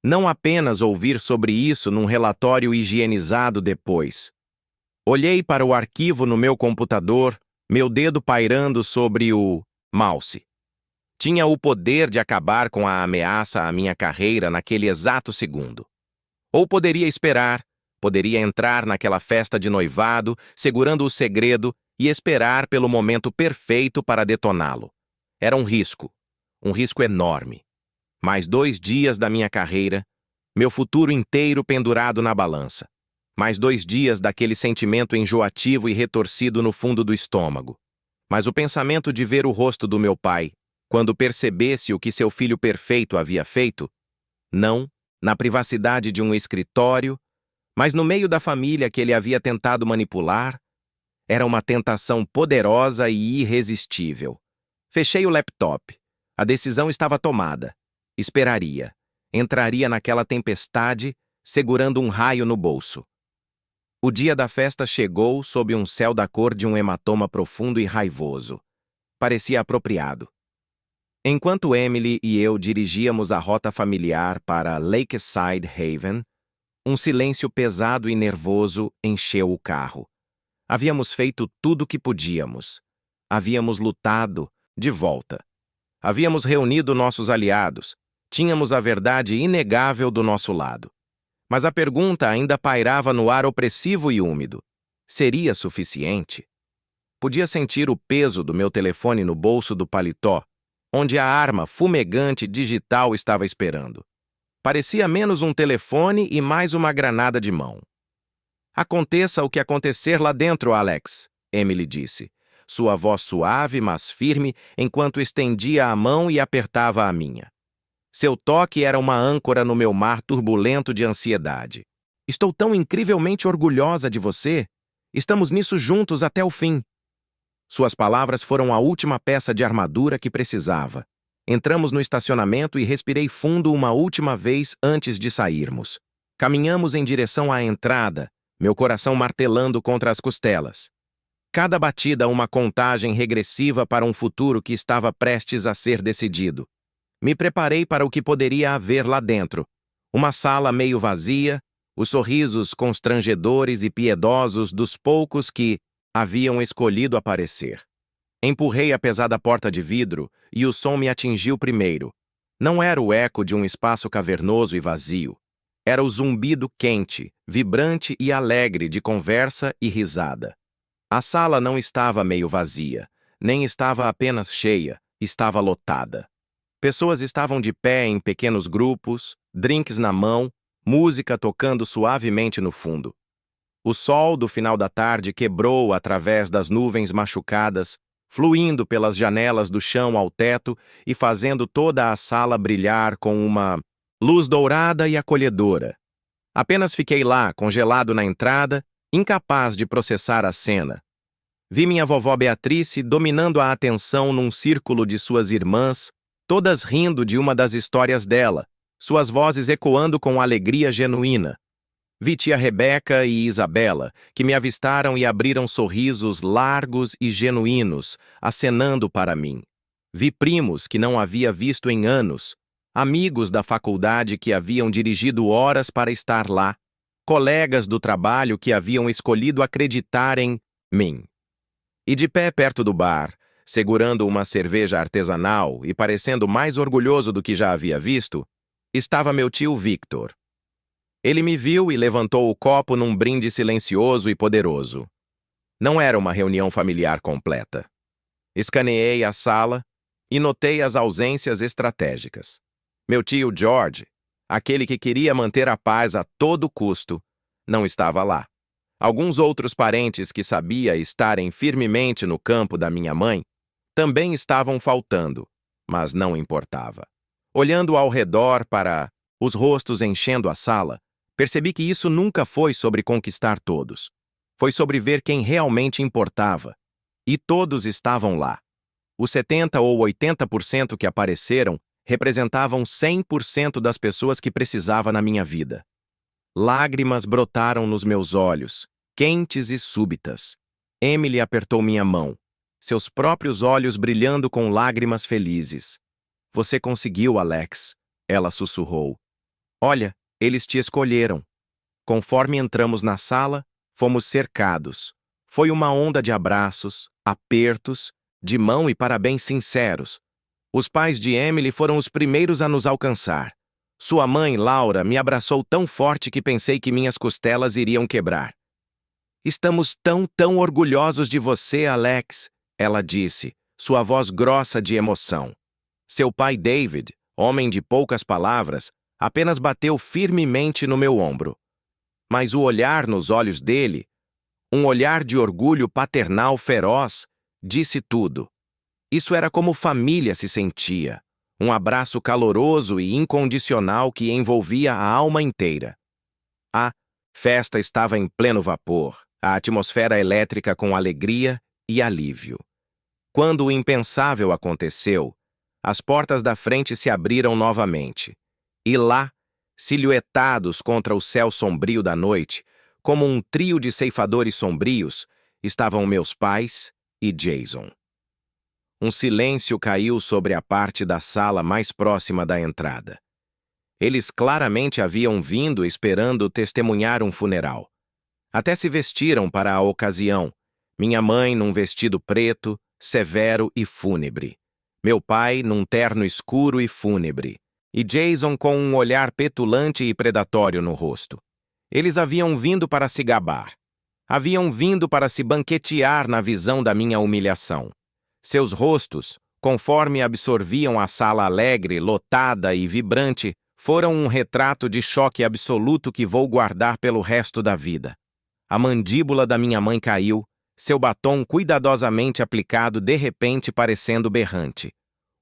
Não apenas ouvir sobre isso num relatório higienizado depois. Olhei para o arquivo no meu computador, meu dedo pairando sobre o mouse. Tinha o poder de acabar com a ameaça à minha carreira naquele exato segundo. Ou poderia esperar, poderia entrar naquela festa de noivado, segurando o segredo e esperar pelo momento perfeito para detoná-lo. Era um risco enorme. Mais 2 dias da minha carreira, meu futuro inteiro pendurado na balança. Mais 2 dias daquele sentimento enjoativo e retorcido no fundo do estômago. Mas o pensamento de ver o rosto do meu pai, quando percebesse o que seu filho perfeito havia feito, não na privacidade de um escritório, mas no meio da família que ele havia tentado manipular, era uma tentação poderosa e irresistível. Fechei o laptop. A decisão estava tomada. Esperaria. Entraria naquela tempestade, segurando um raio no bolso. O dia da festa chegou sob um céu da cor de um hematoma profundo e raivoso. Parecia apropriado. Enquanto Emily e eu dirigíamos a rota familiar para Lakeside Haven, um silêncio pesado e nervoso encheu o carro. Havíamos feito tudo o que podíamos. Havíamos lutado de volta. Havíamos reunido nossos aliados. Tínhamos a verdade inegável do nosso lado. Mas a pergunta ainda pairava no ar opressivo e úmido. Seria suficiente? Podia sentir o peso do meu telefone no bolso do paletó, onde a arma fumegante digital estava esperando. Parecia menos um telefone e mais uma granada de mão. Aconteça o que acontecer lá dentro, Alex, Emily disse, sua voz suave, mas firme, enquanto estendia a mão e apertava a minha. Seu toque era uma âncora no meu mar turbulento de ansiedade. Estou tão incrivelmente orgulhosa de você. Estamos nisso juntos até o fim. Suas palavras foram a última peça de armadura que precisava. Entramos no estacionamento e respirei fundo uma última vez antes de sairmos. Caminhamos em direção à entrada, meu coração martelando contra as costelas. Cada batida uma contagem regressiva para um futuro que estava prestes a ser decidido. Me preparei para o que poderia haver lá dentro. Uma sala meio vazia, os sorrisos constrangedores e piedosos dos poucos que haviam escolhido aparecer. Empurrei a pesada porta de vidro e o som me atingiu primeiro. Não era o eco de um espaço cavernoso e vazio. Era o zumbido quente, vibrante e alegre de conversa e risada. A sala não estava meio vazia, nem estava apenas cheia, estava lotada. Pessoas estavam de pé em pequenos grupos, drinks na mão, música tocando suavemente no fundo. O sol do final da tarde quebrou através das nuvens machucadas, fluindo pelas janelas do chão ao teto e fazendo toda a sala brilhar com uma luz dourada e acolhedora. Apenas fiquei lá, congelado na entrada, incapaz de processar a cena. Vi minha vovó Beatrice dominando a atenção num círculo de suas irmãs, todas rindo de uma das histórias dela, suas vozes ecoando com alegria genuína. Vi tia Rebeca e Isabela, que me avistaram e abriram sorrisos largos e genuínos, acenando para mim. Vi primos que não havia visto em anos, amigos da faculdade que haviam dirigido horas para estar lá, colegas do trabalho que haviam escolhido acreditar em mim. E de pé perto do bar, segurando uma cerveja artesanal e parecendo mais orgulhoso do que já havia visto, estava meu tio Victor. Ele me viu e levantou o copo num brinde silencioso e poderoso. Não era uma reunião familiar completa. Escaneei a sala e notei as ausências estratégicas. Meu tio George, aquele que queria manter a paz a todo custo, não estava lá. Alguns outros parentes que sabia estarem firmemente no campo da minha mãe também estavam faltando, mas não importava. Olhando ao redor para os rostos enchendo a sala, percebi que isso nunca foi sobre conquistar todos. Foi sobre ver quem realmente importava. E todos estavam lá. Os 70 ou 80% que apareceram representavam 100% das pessoas que precisava na minha vida. Lágrimas brotaram nos meus olhos, quentes e súbitas. Emily apertou minha mão, seus próprios olhos brilhando com lágrimas felizes. Você conseguiu, Alex, ela sussurrou. Olha, eles te escolheram. Conforme entramos na sala, fomos cercados. Foi uma onda de abraços, apertos, de mão e parabéns sinceros. Os pais de Emily foram os primeiros a nos alcançar. Sua mãe, Laura, me abraçou tão forte que pensei que minhas costelas iriam quebrar. Estamos tão orgulhosos de você, Alex, ela disse, sua voz grossa de emoção. Seu pai David, homem de poucas palavras, apenas bateu firmemente no meu ombro. Mas o olhar nos olhos dele, um olhar de orgulho paternal feroz, disse tudo. Isso era como família se sentia. Um abraço caloroso e incondicional que envolvia a alma inteira. A festa estava em pleno vapor, a atmosfera elétrica com alegria e alívio. Quando o impensável aconteceu, as portas da frente se abriram novamente. E lá, silhuetados contra o céu sombrio da noite, como um trio de ceifadores sombrios, estavam meus pais e Jason. Um silêncio caiu sobre a parte da sala mais próxima da entrada. Eles claramente haviam vindo esperando testemunhar um funeral. Até se vestiram para a ocasião. Minha mãe num vestido preto, severo e fúnebre. Meu pai num terno escuro e fúnebre. E Jason com um olhar petulante e predatório no rosto. Eles haviam vindo para se gabar. Haviam vindo para se banquetear na visão da minha humilhação. Seus rostos, conforme absorviam a sala alegre, lotada e vibrante, foram um retrato de choque absoluto que vou guardar pelo resto da vida. A mandíbula da minha mãe caiu, seu batom cuidadosamente aplicado de repente parecendo berrante.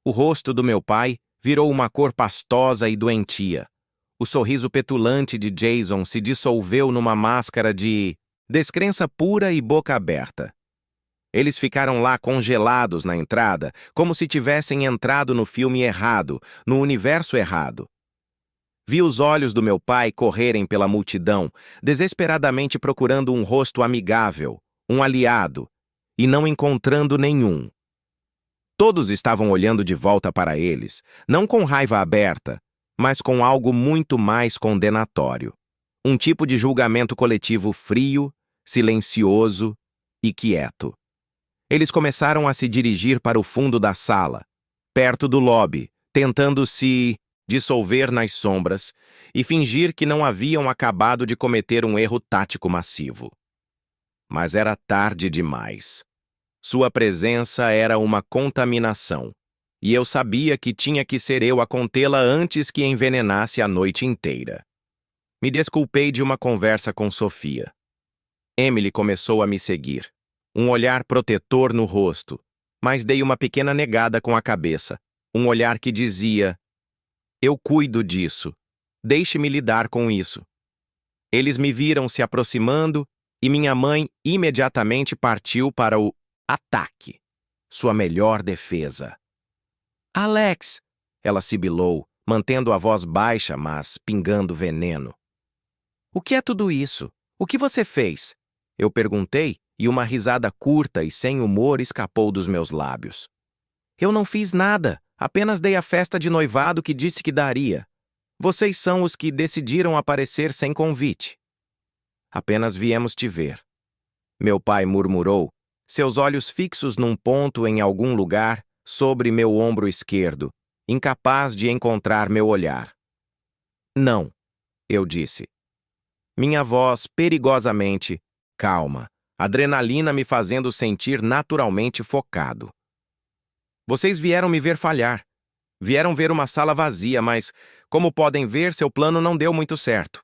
O rosto do meu pai virou uma cor pastosa e doentia. O sorriso petulante de Jason se dissolveu numa máscara de descrença pura e boca aberta. Eles ficaram lá congelados na entrada, como se tivessem entrado no filme errado, no universo errado. Vi os olhos do meu pai correrem pela multidão, desesperadamente procurando um rosto amigável, um aliado, e não encontrando nenhum. Todos estavam olhando de volta para eles, não com raiva aberta, mas com algo muito mais condenatório. Um tipo de julgamento coletivo frio, silencioso e quieto. Eles começaram a se dirigir para o fundo da sala, perto do lobby, tentando se dissolver nas sombras e fingir que não haviam acabado de cometer um erro tático massivo. Mas era tarde demais. Sua presença era uma contaminação, e eu sabia que tinha que ser eu a contê-la antes que envenenasse a noite inteira. Me desculpei de uma conversa com Sofia. Emily começou a me seguir. Um olhar protetor no rosto, mas dei uma pequena negada com a cabeça. Um olhar que dizia, eu cuido disso. Deixe-me lidar com isso. Eles me viram se aproximando e minha mãe imediatamente partiu para o ataque, sua melhor defesa. Alex! Ela sibilou, mantendo a voz baixa, mas pingando veneno. O que é tudo isso? O que você fez? Eu perguntei, e uma risada curta e sem humor escapou dos meus lábios. Eu não fiz nada, apenas dei a festa de noivado que disse que daria. Vocês são os que decidiram aparecer sem convite. Apenas viemos te ver. Meu pai murmurou, seus olhos fixos num ponto em algum lugar sobre meu ombro esquerdo, incapaz de encontrar meu olhar. Não, eu disse. Minha voz perigosamente calma, adrenalina me fazendo sentir naturalmente focado. Vocês vieram me ver falhar. Vieram ver uma sala vazia, mas, como podem ver, seu plano não deu muito certo.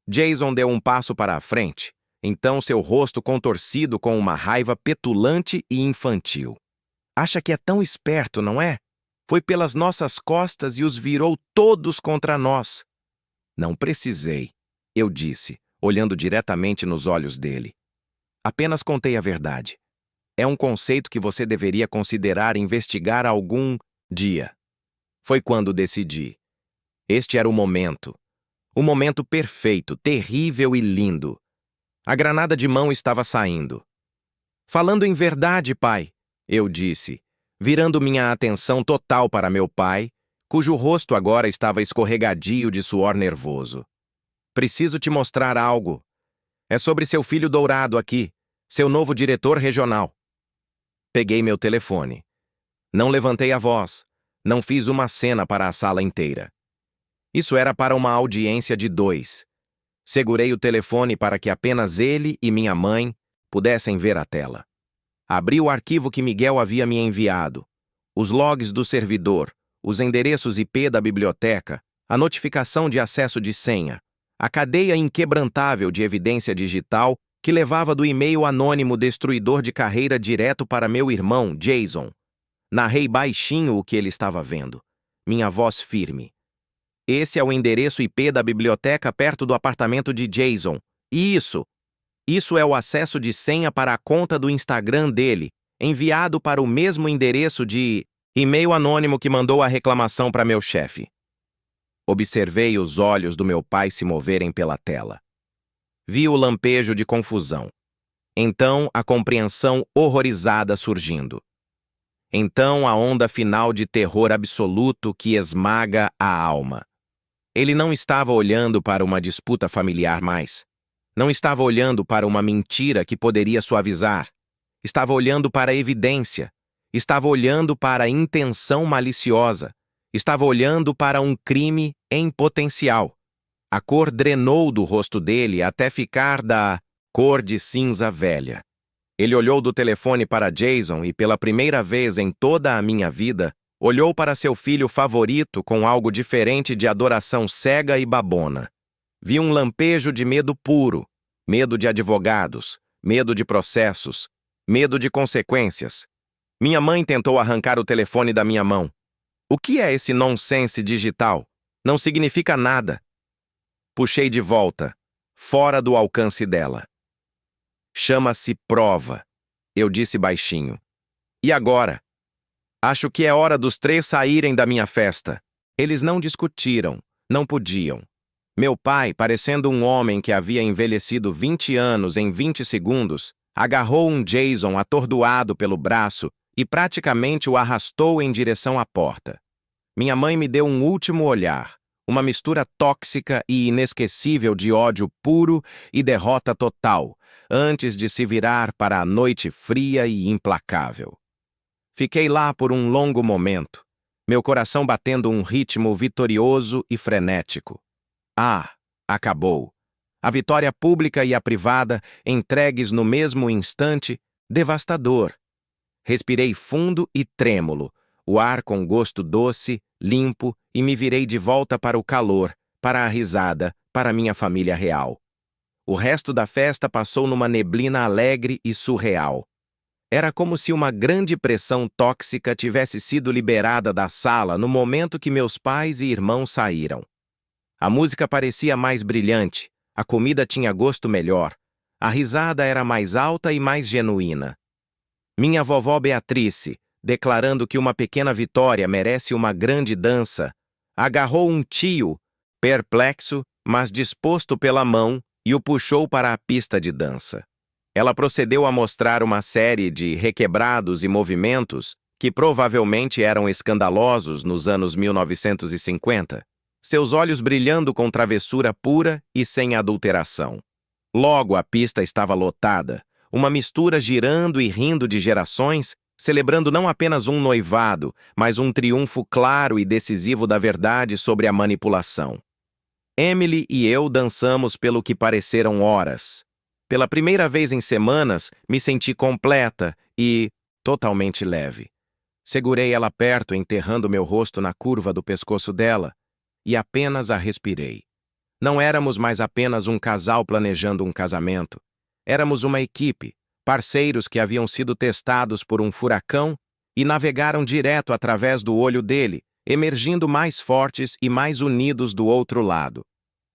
Jason deu um passo para a frente, então seu rosto contorcido com uma raiva petulante e infantil. Acha que é tão esperto, não é? Foi pelas nossas costas e os virou todos contra nós. Não precisei, eu disse, olhando diretamente nos olhos dele. Apenas contei a verdade. É um conceito que você deveria considerar investigar algum dia. Foi quando decidi. Este era o momento. O momento perfeito, terrível e lindo. A granada de mão estava saindo. Falando em verdade, pai, eu disse, virando minha atenção total para meu pai, cujo rosto agora estava escorregadio de suor nervoso. Preciso te mostrar algo. É sobre seu filho dourado aqui, seu novo diretor regional. Peguei meu telefone. Não levantei a voz. Não fiz uma cena para a sala inteira. Isso era para uma audiência de 2. Segurei o telefone para que apenas ele e minha mãe pudessem ver a tela. Abri o arquivo que Miguel havia me enviado, os logs do servidor, os endereços IP da biblioteca, a notificação de acesso de senha, a cadeia inquebrantável de evidência digital que levava do e-mail anônimo destruidor de carreira direto para meu irmão, Jason. Narrei baixinho o que ele estava vendo. Minha voz firme. Esse é o endereço IP da biblioteca perto do apartamento de Jason. Isso é o acesso de senha para a conta do Instagram dele, enviado para o mesmo endereço de e-mail anônimo que mandou a reclamação para meu chefe. Observei os olhos do meu pai se moverem pela tela. Vi o lampejo de confusão. Então, a compreensão horrorizada surgindo. Então, a onda final de terror absoluto que esmaga a alma. Ele não estava olhando para uma disputa familiar mais. Não estava olhando para uma mentira que poderia suavizar. Estava olhando para a evidência. Estava olhando para a intenção maliciosa. Estava olhando para um crime em potencial. A cor drenou do rosto dele até ficar da cor de cinza velha. Ele olhou do telefone para Jason e, pela primeira vez em toda a minha vida, olhou para seu filho favorito com algo diferente de adoração cega e babona. Vi um lampejo de medo puro, medo de advogados, medo de processos, medo de consequências. Minha mãe tentou arrancar o telefone da minha mão. O que é esse nonsense digital? Não significa nada. Puxei de volta, fora do alcance dela. Chama-se prova, eu disse baixinho. E agora? Acho que é hora dos 3 saírem da minha festa. Eles não discutiram, não podiam. Meu pai, parecendo um homem que havia envelhecido 20 anos em 20 segundos, agarrou um Jason atordoado pelo braço e praticamente o arrastou em direção à porta. Minha mãe me deu um último olhar, uma mistura tóxica e inesquecível de ódio puro e derrota total, antes de se virar para a noite fria e implacável. Fiquei lá por um longo momento, meu coração batendo um ritmo vitorioso e frenético. Acabou. A vitória pública e a privada, entregues no mesmo instante, devastador. Respirei fundo e trêmulo, o ar com gosto doce, limpo, e me virei de volta para o calor, para a risada, para minha família real. O resto da festa passou numa neblina alegre e surreal. Era como se uma grande pressão tóxica tivesse sido liberada da sala no momento que meus pais e irmãos saíram. A música parecia mais brilhante, a comida tinha gosto melhor, A risada era mais alta e mais genuína. Minha vovó Beatrice, declarando que uma pequena vitória merece uma grande dança, agarrou um tio, perplexo, mas disposto pela mão, e o puxou para a pista de dança. Ela procedeu a mostrar uma série de requebrados e movimentos que provavelmente eram escandalosos nos anos 1950, seus olhos brilhando com travessura pura e sem adulteração. Logo a pista estava lotada, uma mistura girando e rindo de gerações, celebrando não apenas um noivado, mas um triunfo claro e decisivo da verdade sobre a manipulação. Emily e eu dançamos pelo que pareceram horas. Pela primeira vez em semanas, me senti completa e totalmente leve. Segurei ela perto, enterrando meu rosto na curva do pescoço dela, e apenas a respirei. Não éramos mais apenas um casal planejando um casamento. Éramos uma equipe, parceiros que haviam sido testados por um furacão e navegaram direto através do olho dele, emergindo mais fortes e mais unidos do outro lado.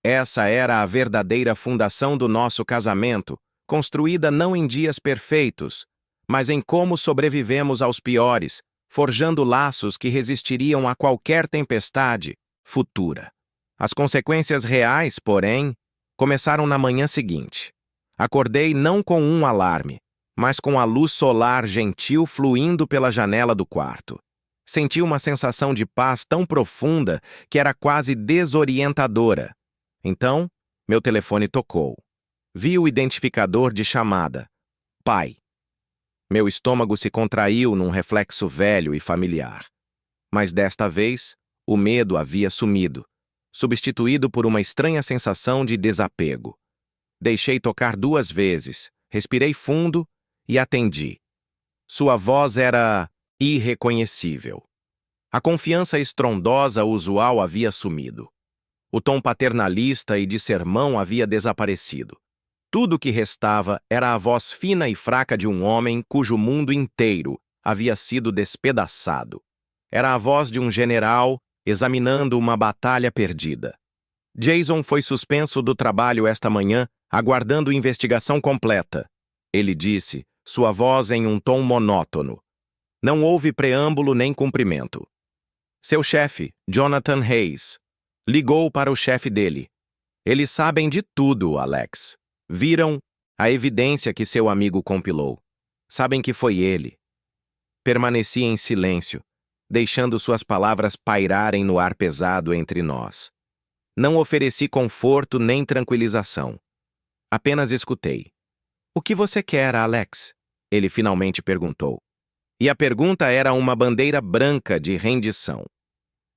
Essa era a verdadeira fundação do nosso casamento, construída não em dias perfeitos, mas em como sobrevivemos aos piores, forjando laços que resistiriam a qualquer tempestade futura. As consequências reais, porém, começaram na manhã seguinte. Acordei não com um alarme, mas com a luz solar gentil fluindo pela janela do quarto. Senti uma sensação de paz tão profunda que era quase desorientadora. Então, meu telefone tocou. Vi o identificador de chamada. Pai. Meu estômago se contraiu num reflexo velho e familiar. Mas desta vez, o medo havia sumido, substituído por uma estranha sensação de desapego. Deixei tocar 2 vezes, respirei fundo e atendi. Sua voz era irreconhecível. A confiança estrondosa usual havia sumido. O tom paternalista e de sermão havia desaparecido. Tudo o que restava era a voz fina e fraca de um homem cujo mundo inteiro havia sido despedaçado. Era a voz de um general examinando uma batalha perdida. Jason foi suspenso do trabalho esta manhã, aguardando investigação completa. Ele disse, sua voz em um tom monótono. Não houve preâmbulo nem cumprimento. Seu chefe, Jonathan Hayes, ligou para o chefe dele. Eles sabem de tudo, Alex. Viram a evidência que seu amigo compilou. Sabem que foi ele. Permaneci em silêncio, deixando suas palavras pairarem no ar pesado entre nós. Não ofereci conforto nem tranquilização. Apenas escutei. O que você quer, Alex? Ele finalmente perguntou. E a pergunta era uma bandeira branca de rendição.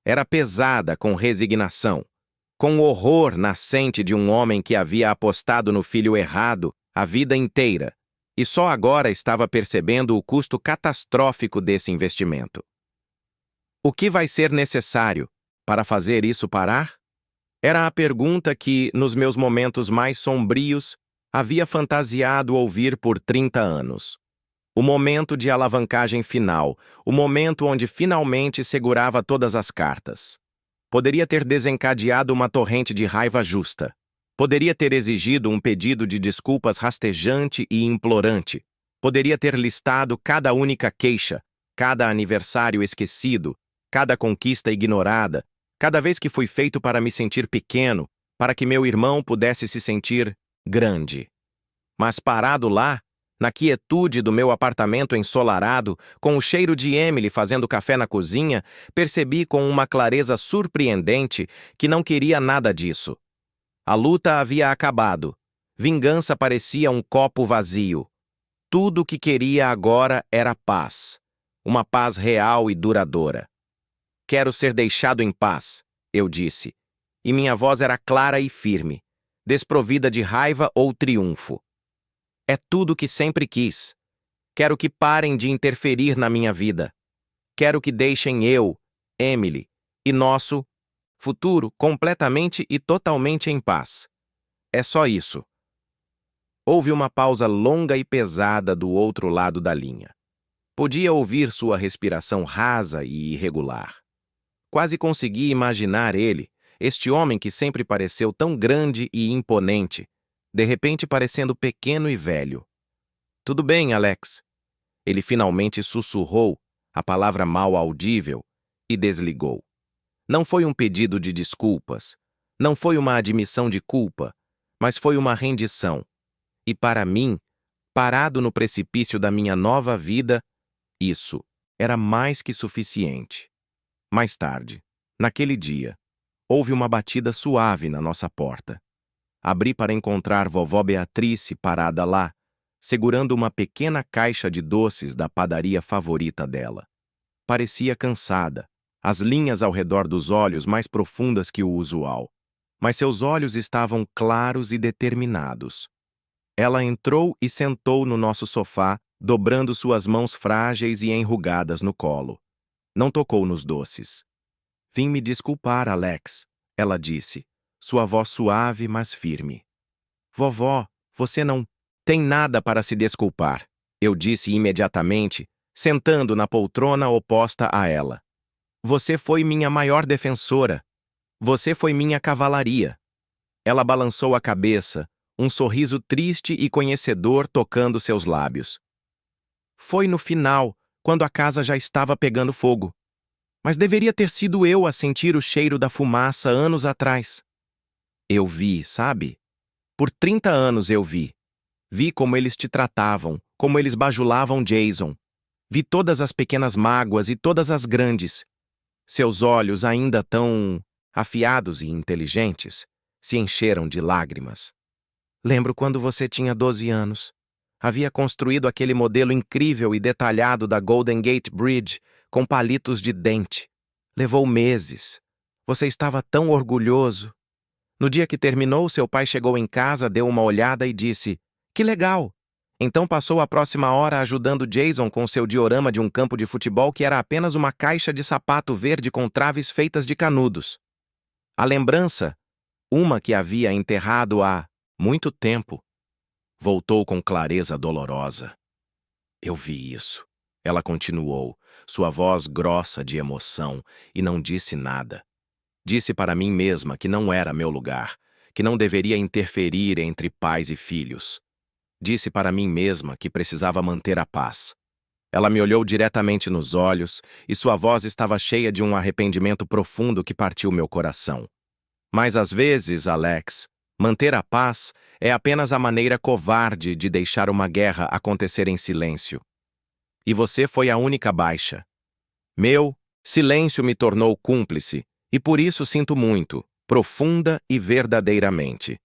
Era pesada com resignação, com o horror nascente de um homem que havia apostado no filho errado a vida inteira e só agora estava percebendo o custo catastrófico desse investimento. O que vai ser necessário para fazer isso parar? Era a pergunta que, nos meus momentos mais sombrios, havia fantasiado ouvir por 30 anos. O momento de alavancagem final, o momento onde finalmente segurava todas as cartas. Poderia ter desencadeado uma torrente de raiva justa. Poderia ter exigido um pedido de desculpas rastejante e implorante. Poderia ter listado cada única queixa, cada aniversário esquecido, cada conquista ignorada, cada vez que fui feito para me sentir pequeno, para que meu irmão pudesse se sentir grande. Mas parado lá, na quietude do meu apartamento ensolarado, com o cheiro de Emily fazendo café na cozinha, percebi com uma clareza surpreendente que não queria nada disso. A luta havia acabado. Vingança parecia um copo vazio. Tudo o que queria agora era paz. Uma paz real e duradoura. Quero ser deixado em paz, eu disse. E minha voz era clara e firme, desprovida de raiva ou triunfo. É tudo o que sempre quis. Quero que parem de interferir na minha vida. Quero que deixem eu, Emily, e nosso futuro completamente e totalmente em paz. É só isso. Houve uma pausa longa e pesada do outro lado da linha. Podia ouvir sua respiração rasa e irregular. Quase consegui imaginar ele, este homem que sempre pareceu tão grande e imponente, de repente parecendo pequeno e velho. Tudo bem, Alex. Ele finalmente sussurrou a palavra mal audível e desligou. Não foi um pedido de desculpas, não foi uma admissão de culpa, mas foi uma rendição. E para mim, parado no precipício da minha nova vida, isso era mais que suficiente. Mais tarde, naquele dia, houve uma batida suave na nossa porta. Abri para encontrar vovó Beatrice parada lá, segurando uma pequena caixa de doces da padaria favorita dela. Parecia cansada, as linhas ao redor dos olhos mais profundas que o usual, mas seus olhos estavam claros e determinados. Ela entrou e sentou no nosso sofá, dobrando suas mãos frágeis e enrugadas no colo. Não tocou nos doces. Vim me desculpar, Alex, ela disse, sua voz suave, mas firme. Vovó, você não tem nada para se desculpar, eu disse imediatamente, sentando na poltrona oposta a ela. Você foi minha maior defensora. Você foi minha cavalaria. Ela balançou a cabeça, um sorriso triste e conhecedor tocando seus lábios. Foi no final, quando a casa já estava pegando fogo. Mas deveria ter sido eu a sentir o cheiro da fumaça anos atrás. Eu vi, sabe? Por 30 anos eu vi. Vi como eles te tratavam, como eles bajulavam Jason. Vi todas as pequenas mágoas e todas as grandes. Seus olhos, ainda tão afiados e inteligentes, se encheram de lágrimas. Lembro quando você tinha 12 anos. Havia construído aquele modelo incrível e detalhado da Golden Gate Bridge com palitos de dente. Levou meses. Você estava tão orgulhoso. No dia que terminou, seu pai chegou em casa, deu uma olhada e disse: "Que legal!" Então passou a próxima hora ajudando Jason com seu diorama de um campo de futebol que era apenas uma caixa de sapato verde com traves feitas de canudos. A lembrança, uma que havia enterrado há muito tempo, voltou com clareza dolorosa. Eu vi isso. Ela continuou, sua voz grossa de emoção, e não disse nada. Disse para mim mesma que não era meu lugar, que não deveria interferir entre pais e filhos. Disse para mim mesma que precisava manter a paz. Ela me olhou diretamente nos olhos e sua voz estava cheia de um arrependimento profundo que partiu meu coração. Mas às vezes, Alex, manter a paz é apenas a maneira covarde de deixar uma guerra acontecer em silêncio. E você foi a única baixa. Meu silêncio me tornou cúmplice, e por isso sinto muito, profunda e verdadeiramente.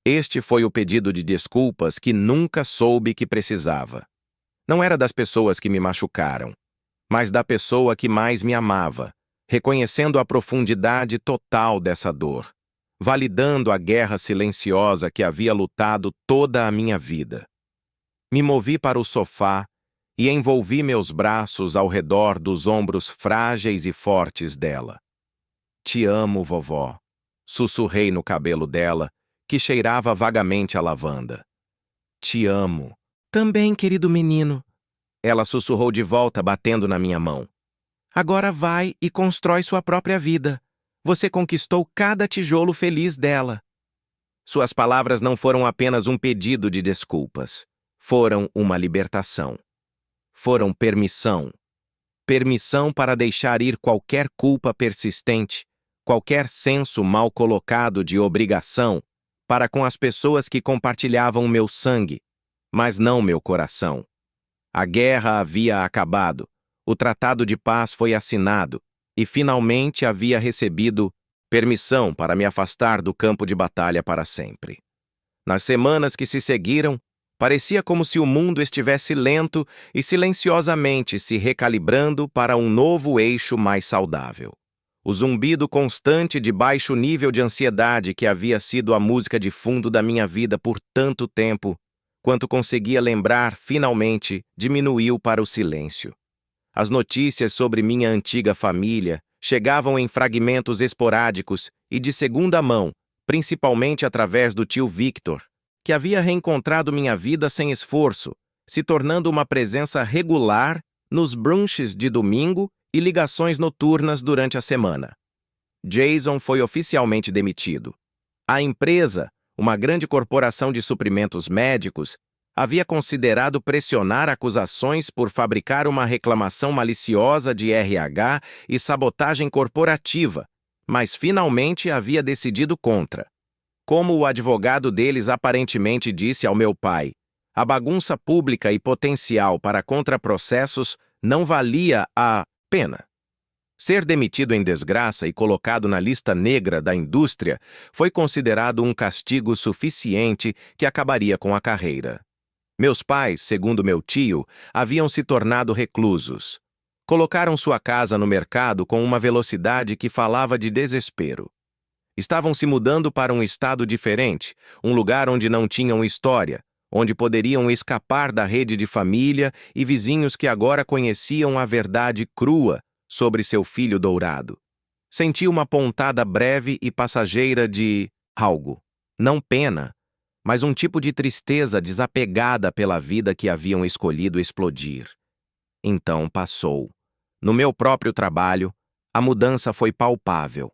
Este foi o pedido de desculpas que nunca soube que precisava. Não era das pessoas que me machucaram, mas da pessoa que mais me amava, reconhecendo a profundidade total dessa dor, validando a guerra silenciosa que havia lutado toda a minha vida. Me movi para o sofá e envolvi meus braços ao redor dos ombros frágeis e fortes dela. Te amo, vovó, sussurrei no cabelo dela, que cheirava vagamente a lavanda. Te amo. Também, querido menino. Ela sussurrou de volta, batendo na minha mão. Agora vai e constrói sua própria vida. Você conquistou cada tijolo feliz dela. Suas palavras não foram apenas um pedido de desculpas. Foram uma libertação. Foram permissão. Permissão para deixar ir qualquer culpa persistente, qualquer senso mal colocado de obrigação, para com as pessoas que compartilhavam meu sangue, mas não meu coração. A guerra havia acabado, o tratado de paz foi assinado, e finalmente havia recebido permissão para me afastar do campo de batalha para sempre. Nas semanas que se seguiram, parecia como se o mundo estivesse lento e silenciosamente se recalibrando para um novo eixo mais saudável. O zumbido constante de baixo nível de ansiedade que havia sido a música de fundo da minha vida por tanto tempo, quanto conseguia lembrar, finalmente, diminuiu para o silêncio. As notícias sobre minha antiga família chegavam em fragmentos esporádicos e de segunda mão, principalmente através do tio Victor, que havia reencontrado minha vida sem esforço, se tornando uma presença regular nos brunches de domingo e ligações noturnas durante a semana. Jason foi oficialmente demitido. A empresa, uma grande corporação de suprimentos médicos, havia considerado pressionar acusações por fabricar uma reclamação maliciosa de RH e sabotagem corporativa, mas finalmente havia decidido contra. Como o advogado deles aparentemente disse ao meu pai, a bagunça pública e potencial para contraprocessos não valia a pena. Ser demitido em desgraça e colocado na lista negra da indústria foi considerado um castigo suficiente que acabaria com a carreira. Meus pais, segundo meu tio, haviam se tornado reclusos. Colocaram sua casa no mercado com uma velocidade que falava de desespero. Estavam se mudando para um estado diferente, um lugar onde não tinham história, onde poderiam escapar da rede de família e vizinhos que agora conheciam a verdade crua sobre seu filho dourado. Senti uma pontada breve e passageira de algo, não pena, mas um tipo de tristeza desapegada pela vida que haviam escolhido explodir. Então passou. No meu próprio trabalho, a mudança foi palpável.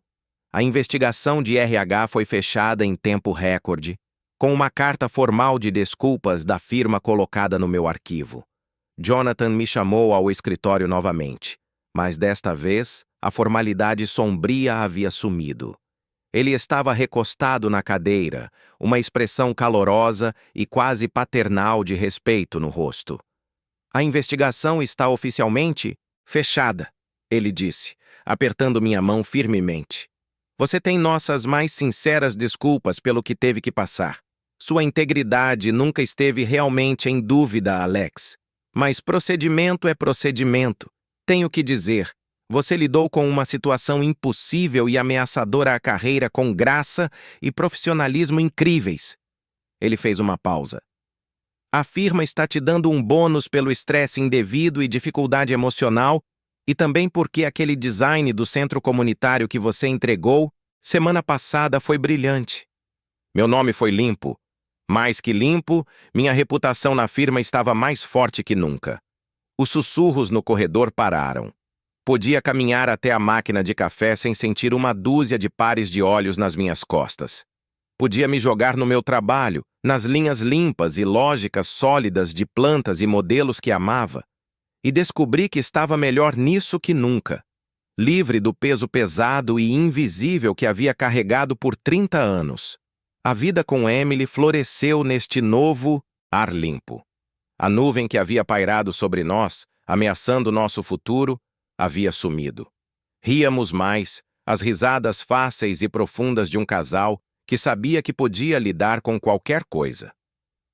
A investigação de RH foi fechada em tempo recorde, com uma carta formal de desculpas da firma colocada no meu arquivo. Jonathan me chamou ao escritório novamente, mas desta vez a formalidade sombria havia sumido. Ele estava recostado na cadeira, uma expressão calorosa e quase paternal de respeito no rosto. A investigação está oficialmente fechada, ele disse, apertando minha mão firmemente. Você tem nossas mais sinceras desculpas pelo que teve que passar. Sua integridade nunca esteve realmente em dúvida, Alex. Mas procedimento é procedimento. Tenho que dizer, você lidou com uma situação impossível e ameaçadora à carreira com graça e profissionalismo incríveis. Ele fez uma pausa. A firma está te dando um bônus pelo estresse indevido e dificuldade emocional e também porque aquele design do centro comunitário que você entregou semana passada foi brilhante. Meu nome foi limpo. Mais que limpo, minha reputação na firma estava mais forte que nunca. Os sussurros no corredor pararam. Podia caminhar até a máquina de café sem sentir uma dúzia de pares de olhos nas minhas costas. Podia me jogar no meu trabalho, nas linhas limpas e lógicas sólidas de plantas e modelos que amava, e descobri que estava melhor nisso que nunca, livre do peso pesado e invisível que havia carregado por 30 anos. A vida com Emily floresceu neste novo ar limpo. A nuvem que havia pairado sobre nós, ameaçando nosso futuro, havia sumido. Ríamos mais, as risadas fáceis e profundas de um casal que sabia que podia lidar com qualquer coisa.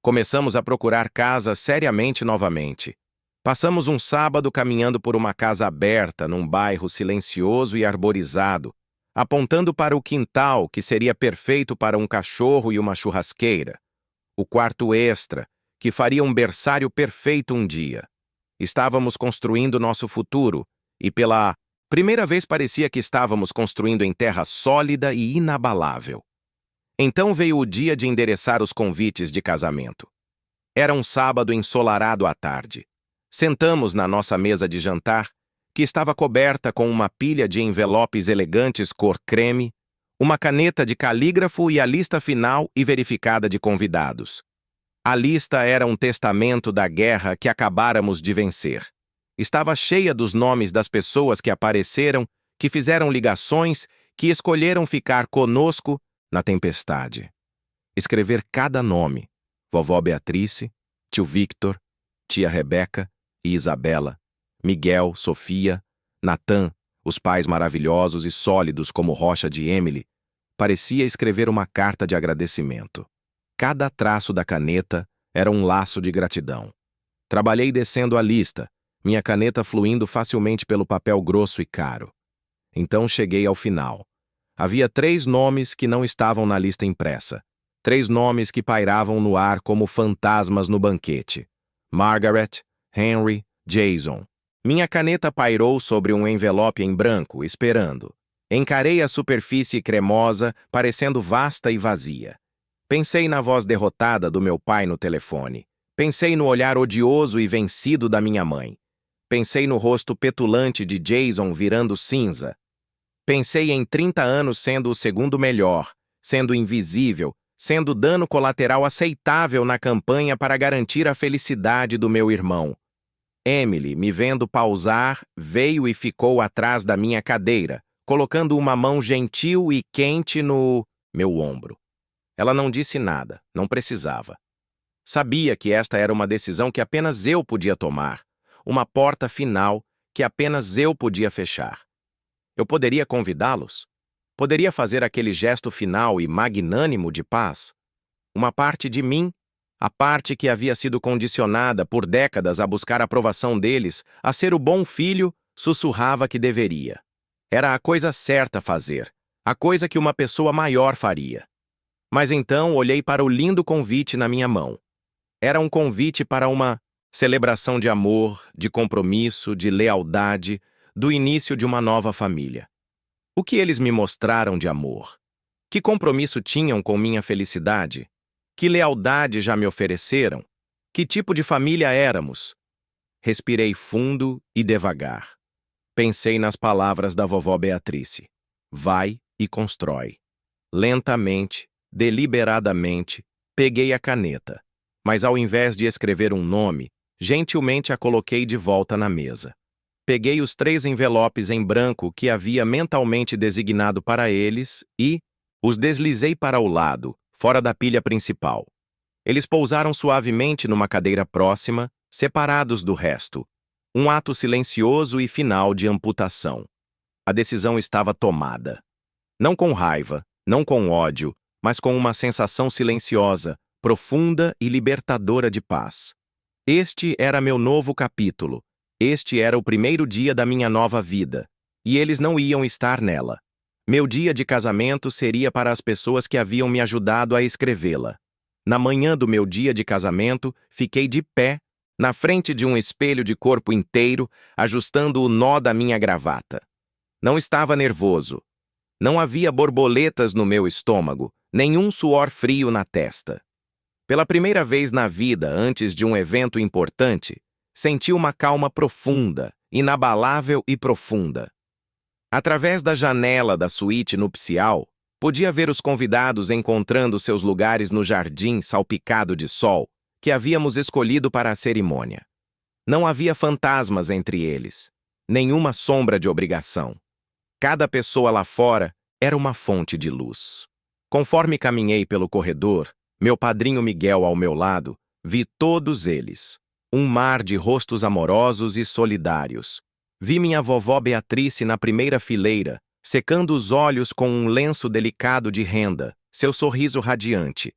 Começamos a procurar casa seriamente novamente. Passamos um sábado caminhando por uma casa aberta num bairro silencioso e arborizado, apontando para o quintal que seria perfeito para um cachorro e uma churrasqueira. O quarto extra, que faria um berçário perfeito um dia. Estávamos construindo nosso futuro, e pela primeira vez parecia que estávamos construindo em terra sólida e inabalável. Então veio o dia de endereçar os convites de casamento. Era um sábado ensolarado à tarde. Sentamos na nossa mesa de jantar, que estava coberta com uma pilha de envelopes elegantes cor creme, uma caneta de calígrafo e a lista final e verificada de convidados. A lista era um testamento da guerra que acabáramos de vencer. Estava cheia dos nomes das pessoas que apareceram, que fizeram ligações, que escolheram ficar conosco na tempestade. Escrever cada nome: vovó Beatrice, tio Victor, tia Rebeca e Isabela, Miguel, Sofia, Natan, os pais maravilhosos e sólidos como rocha de Emily, parecia escrever uma carta de agradecimento. Cada traço da caneta era um laço de gratidão. Trabalhei descendo a lista, minha caneta fluindo facilmente pelo papel grosso e caro. Então cheguei ao final. Havia 3 nomes que não estavam na lista impressa. 3 nomes que pairavam no ar como fantasmas no banquete. Margaret, Henry, Jason. Minha caneta pairou sobre um envelope em branco, esperando. Encarei a superfície cremosa, parecendo vasta e vazia. Pensei na voz derrotada do meu pai no telefone. Pensei no olhar odioso e vencido da minha mãe. Pensei no rosto petulante de Jason virando cinza. Pensei em 30 anos sendo o segundo melhor, sendo invisível, sendo dano colateral aceitável na campanha para garantir a felicidade do meu irmão. Emily, me vendo pausar, veio e ficou atrás da minha cadeira, colocando uma mão gentil e quente no meu ombro. Ela não disse nada, não precisava. Sabia que esta era uma decisão que apenas eu podia tomar, uma porta final que apenas eu podia fechar. Eu poderia convidá-los? Poderia fazer aquele gesto final e magnânimo de paz? Uma parte de mim, a parte que havia sido condicionada por décadas a buscar a aprovação deles, a ser o bom filho, sussurrava que deveria. Era a coisa certa a fazer, a coisa que uma pessoa maior faria. Mas então olhei para o lindo convite na minha mão. Era um convite para uma celebração de amor, de compromisso, de lealdade, do início de uma nova família. O que eles me mostraram de amor? Que compromisso tinham com minha felicidade? Que lealdade já me ofereceram? Que tipo de família éramos? Respirei fundo e devagar. Pensei nas palavras da vovó Beatrice. Vai e constrói. Lentamente, deliberadamente, peguei a caneta, mas ao invés de escrever um nome, gentilmente a coloquei de volta na mesa. Peguei os 3 envelopes em branco que havia mentalmente designado para eles e os deslizei para o lado, fora da pilha principal. Eles pousaram suavemente numa cadeira próxima, separados do resto. Um ato silencioso e final de amputação. A decisão estava tomada. Não com raiva, não com ódio, mas com uma sensação silenciosa, profunda e libertadora de paz. Este era meu novo capítulo. Este era o primeiro dia da minha nova vida, e eles não iam estar nela. Meu dia de casamento seria para as pessoas que haviam me ajudado a escrevê-la. Na manhã do meu dia de casamento, fiquei de pé, na frente de um espelho de corpo inteiro, ajustando o nó da minha gravata. Não estava nervoso. Não havia borboletas no meu estômago, nenhum suor frio na testa. Pela primeira vez na vida, antes de um evento importante, senti uma calma profunda, inabalável e profunda. Através da janela da suíte nupcial, podia ver os convidados encontrando seus lugares no jardim salpicado de sol que havíamos escolhido para a cerimônia. Não havia fantasmas entre eles, nenhuma sombra de obrigação. Cada pessoa lá fora era uma fonte de luz. Conforme caminhei pelo corredor, meu padrinho Miguel ao meu lado, vi todos eles. Um mar de rostos amorosos e solidários. Vi minha vovó Beatrice na primeira fileira, secando os olhos com um lenço delicado de renda, seu sorriso radiante.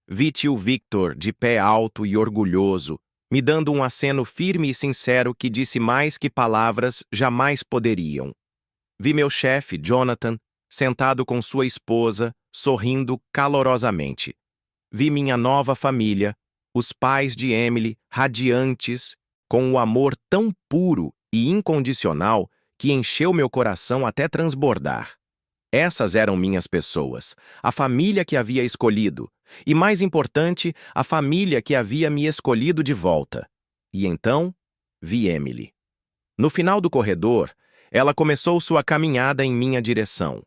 Vi tio Victor de pé alto e orgulhoso, me dando um aceno firme e sincero que disse mais que palavras jamais poderiam. Vi meu chefe, Jonathan, sentado com sua esposa, sorrindo calorosamente. Vi minha nova família, os pais de Emily, radiantes, com o amor tão puro e incondicional que encheu meu coração até transbordar. Essas eram minhas pessoas, a família que havia escolhido, e mais importante, a família que havia me escolhido de volta. E então, vi Emily. No final do corredor, ela começou sua caminhada em minha direção.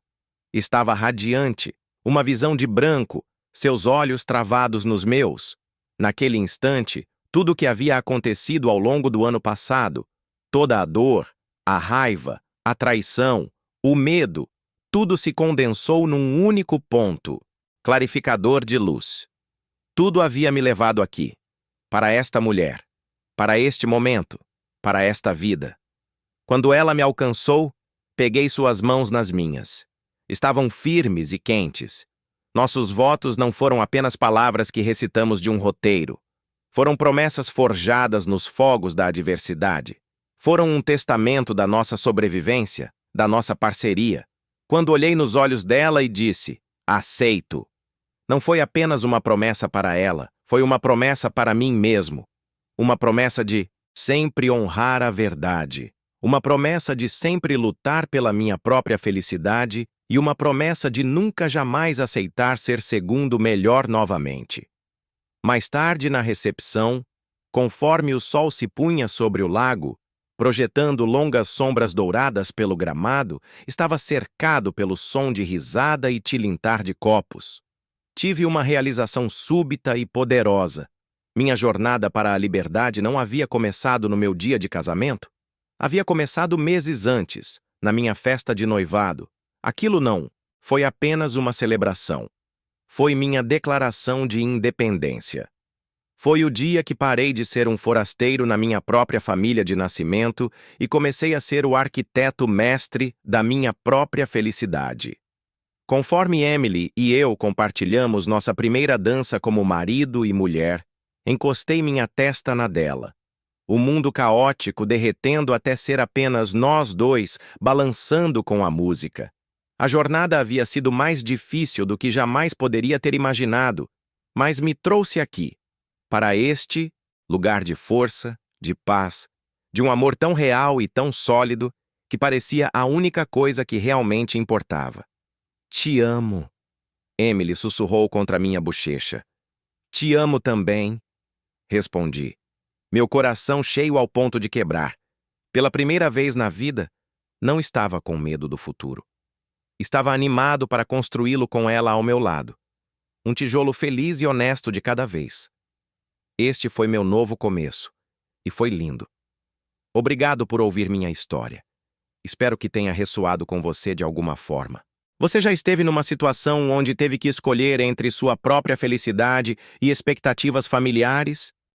Estava radiante, uma visão de branco, seus olhos travados nos meus. Naquele instante, tudo o que havia acontecido ao longo do ano passado, toda a dor, a raiva, a traição, o medo, tudo se condensou num único ponto, clarificador de luz. Tudo havia me levado aqui, para esta mulher, para este momento, para esta vida. Quando ela me alcançou, peguei suas mãos nas minhas. Estavam firmes e quentes. Nossos votos não foram apenas palavras que recitamos de um roteiro. Foram promessas forjadas nos fogos da adversidade. Foram um testamento da nossa sobrevivência, da nossa parceria. Quando olhei nos olhos dela e disse, aceito. Não foi apenas uma promessa para ela, foi uma promessa para mim mesmo. Uma promessa de sempre honrar a verdade. Uma promessa de sempre lutar pela minha própria felicidade e uma promessa de nunca jamais aceitar ser segundo melhor novamente. Mais tarde na recepção, conforme o sol se punha sobre o lago, projetando longas sombras douradas pelo gramado, estava cercado pelo som de risada e tilintar de copos. Tive uma realização súbita e poderosa. Minha jornada para a liberdade não havia começado no meu dia de casamento. Havia começado meses antes, na minha festa de noivado. Aquilo não foi apenas uma celebração. Foi minha declaração de independência. Foi o dia que parei de ser um forasteiro na minha própria família de nascimento e comecei a ser o arquiteto mestre da minha própria felicidade. Conforme Emily e eu compartilhamos nossa primeira dança como marido e mulher, encostei minha testa na dela. O mundo caótico derretendo até ser apenas nós dois, balançando com a música. A jornada havia sido mais difícil do que jamais poderia ter imaginado, mas me trouxe aqui, para este lugar de força, de paz, de um amor tão real e tão sólido que parecia a única coisa que realmente importava. Te amo, Emily sussurrou contra minha bochecha. Te amo também, respondi, meu coração cheio ao ponto de quebrar. Pela primeira vez na vida, não estava com medo do futuro. Estava animado para construí-lo com ela ao meu lado. Um tijolo feliz e honesto de cada vez. Este foi meu novo começo, e foi lindo. Obrigado por ouvir minha história. Espero que tenha ressoado com você de alguma forma. Você já esteve numa situação onde teve que escolher entre sua própria felicidade e expectativas familiares?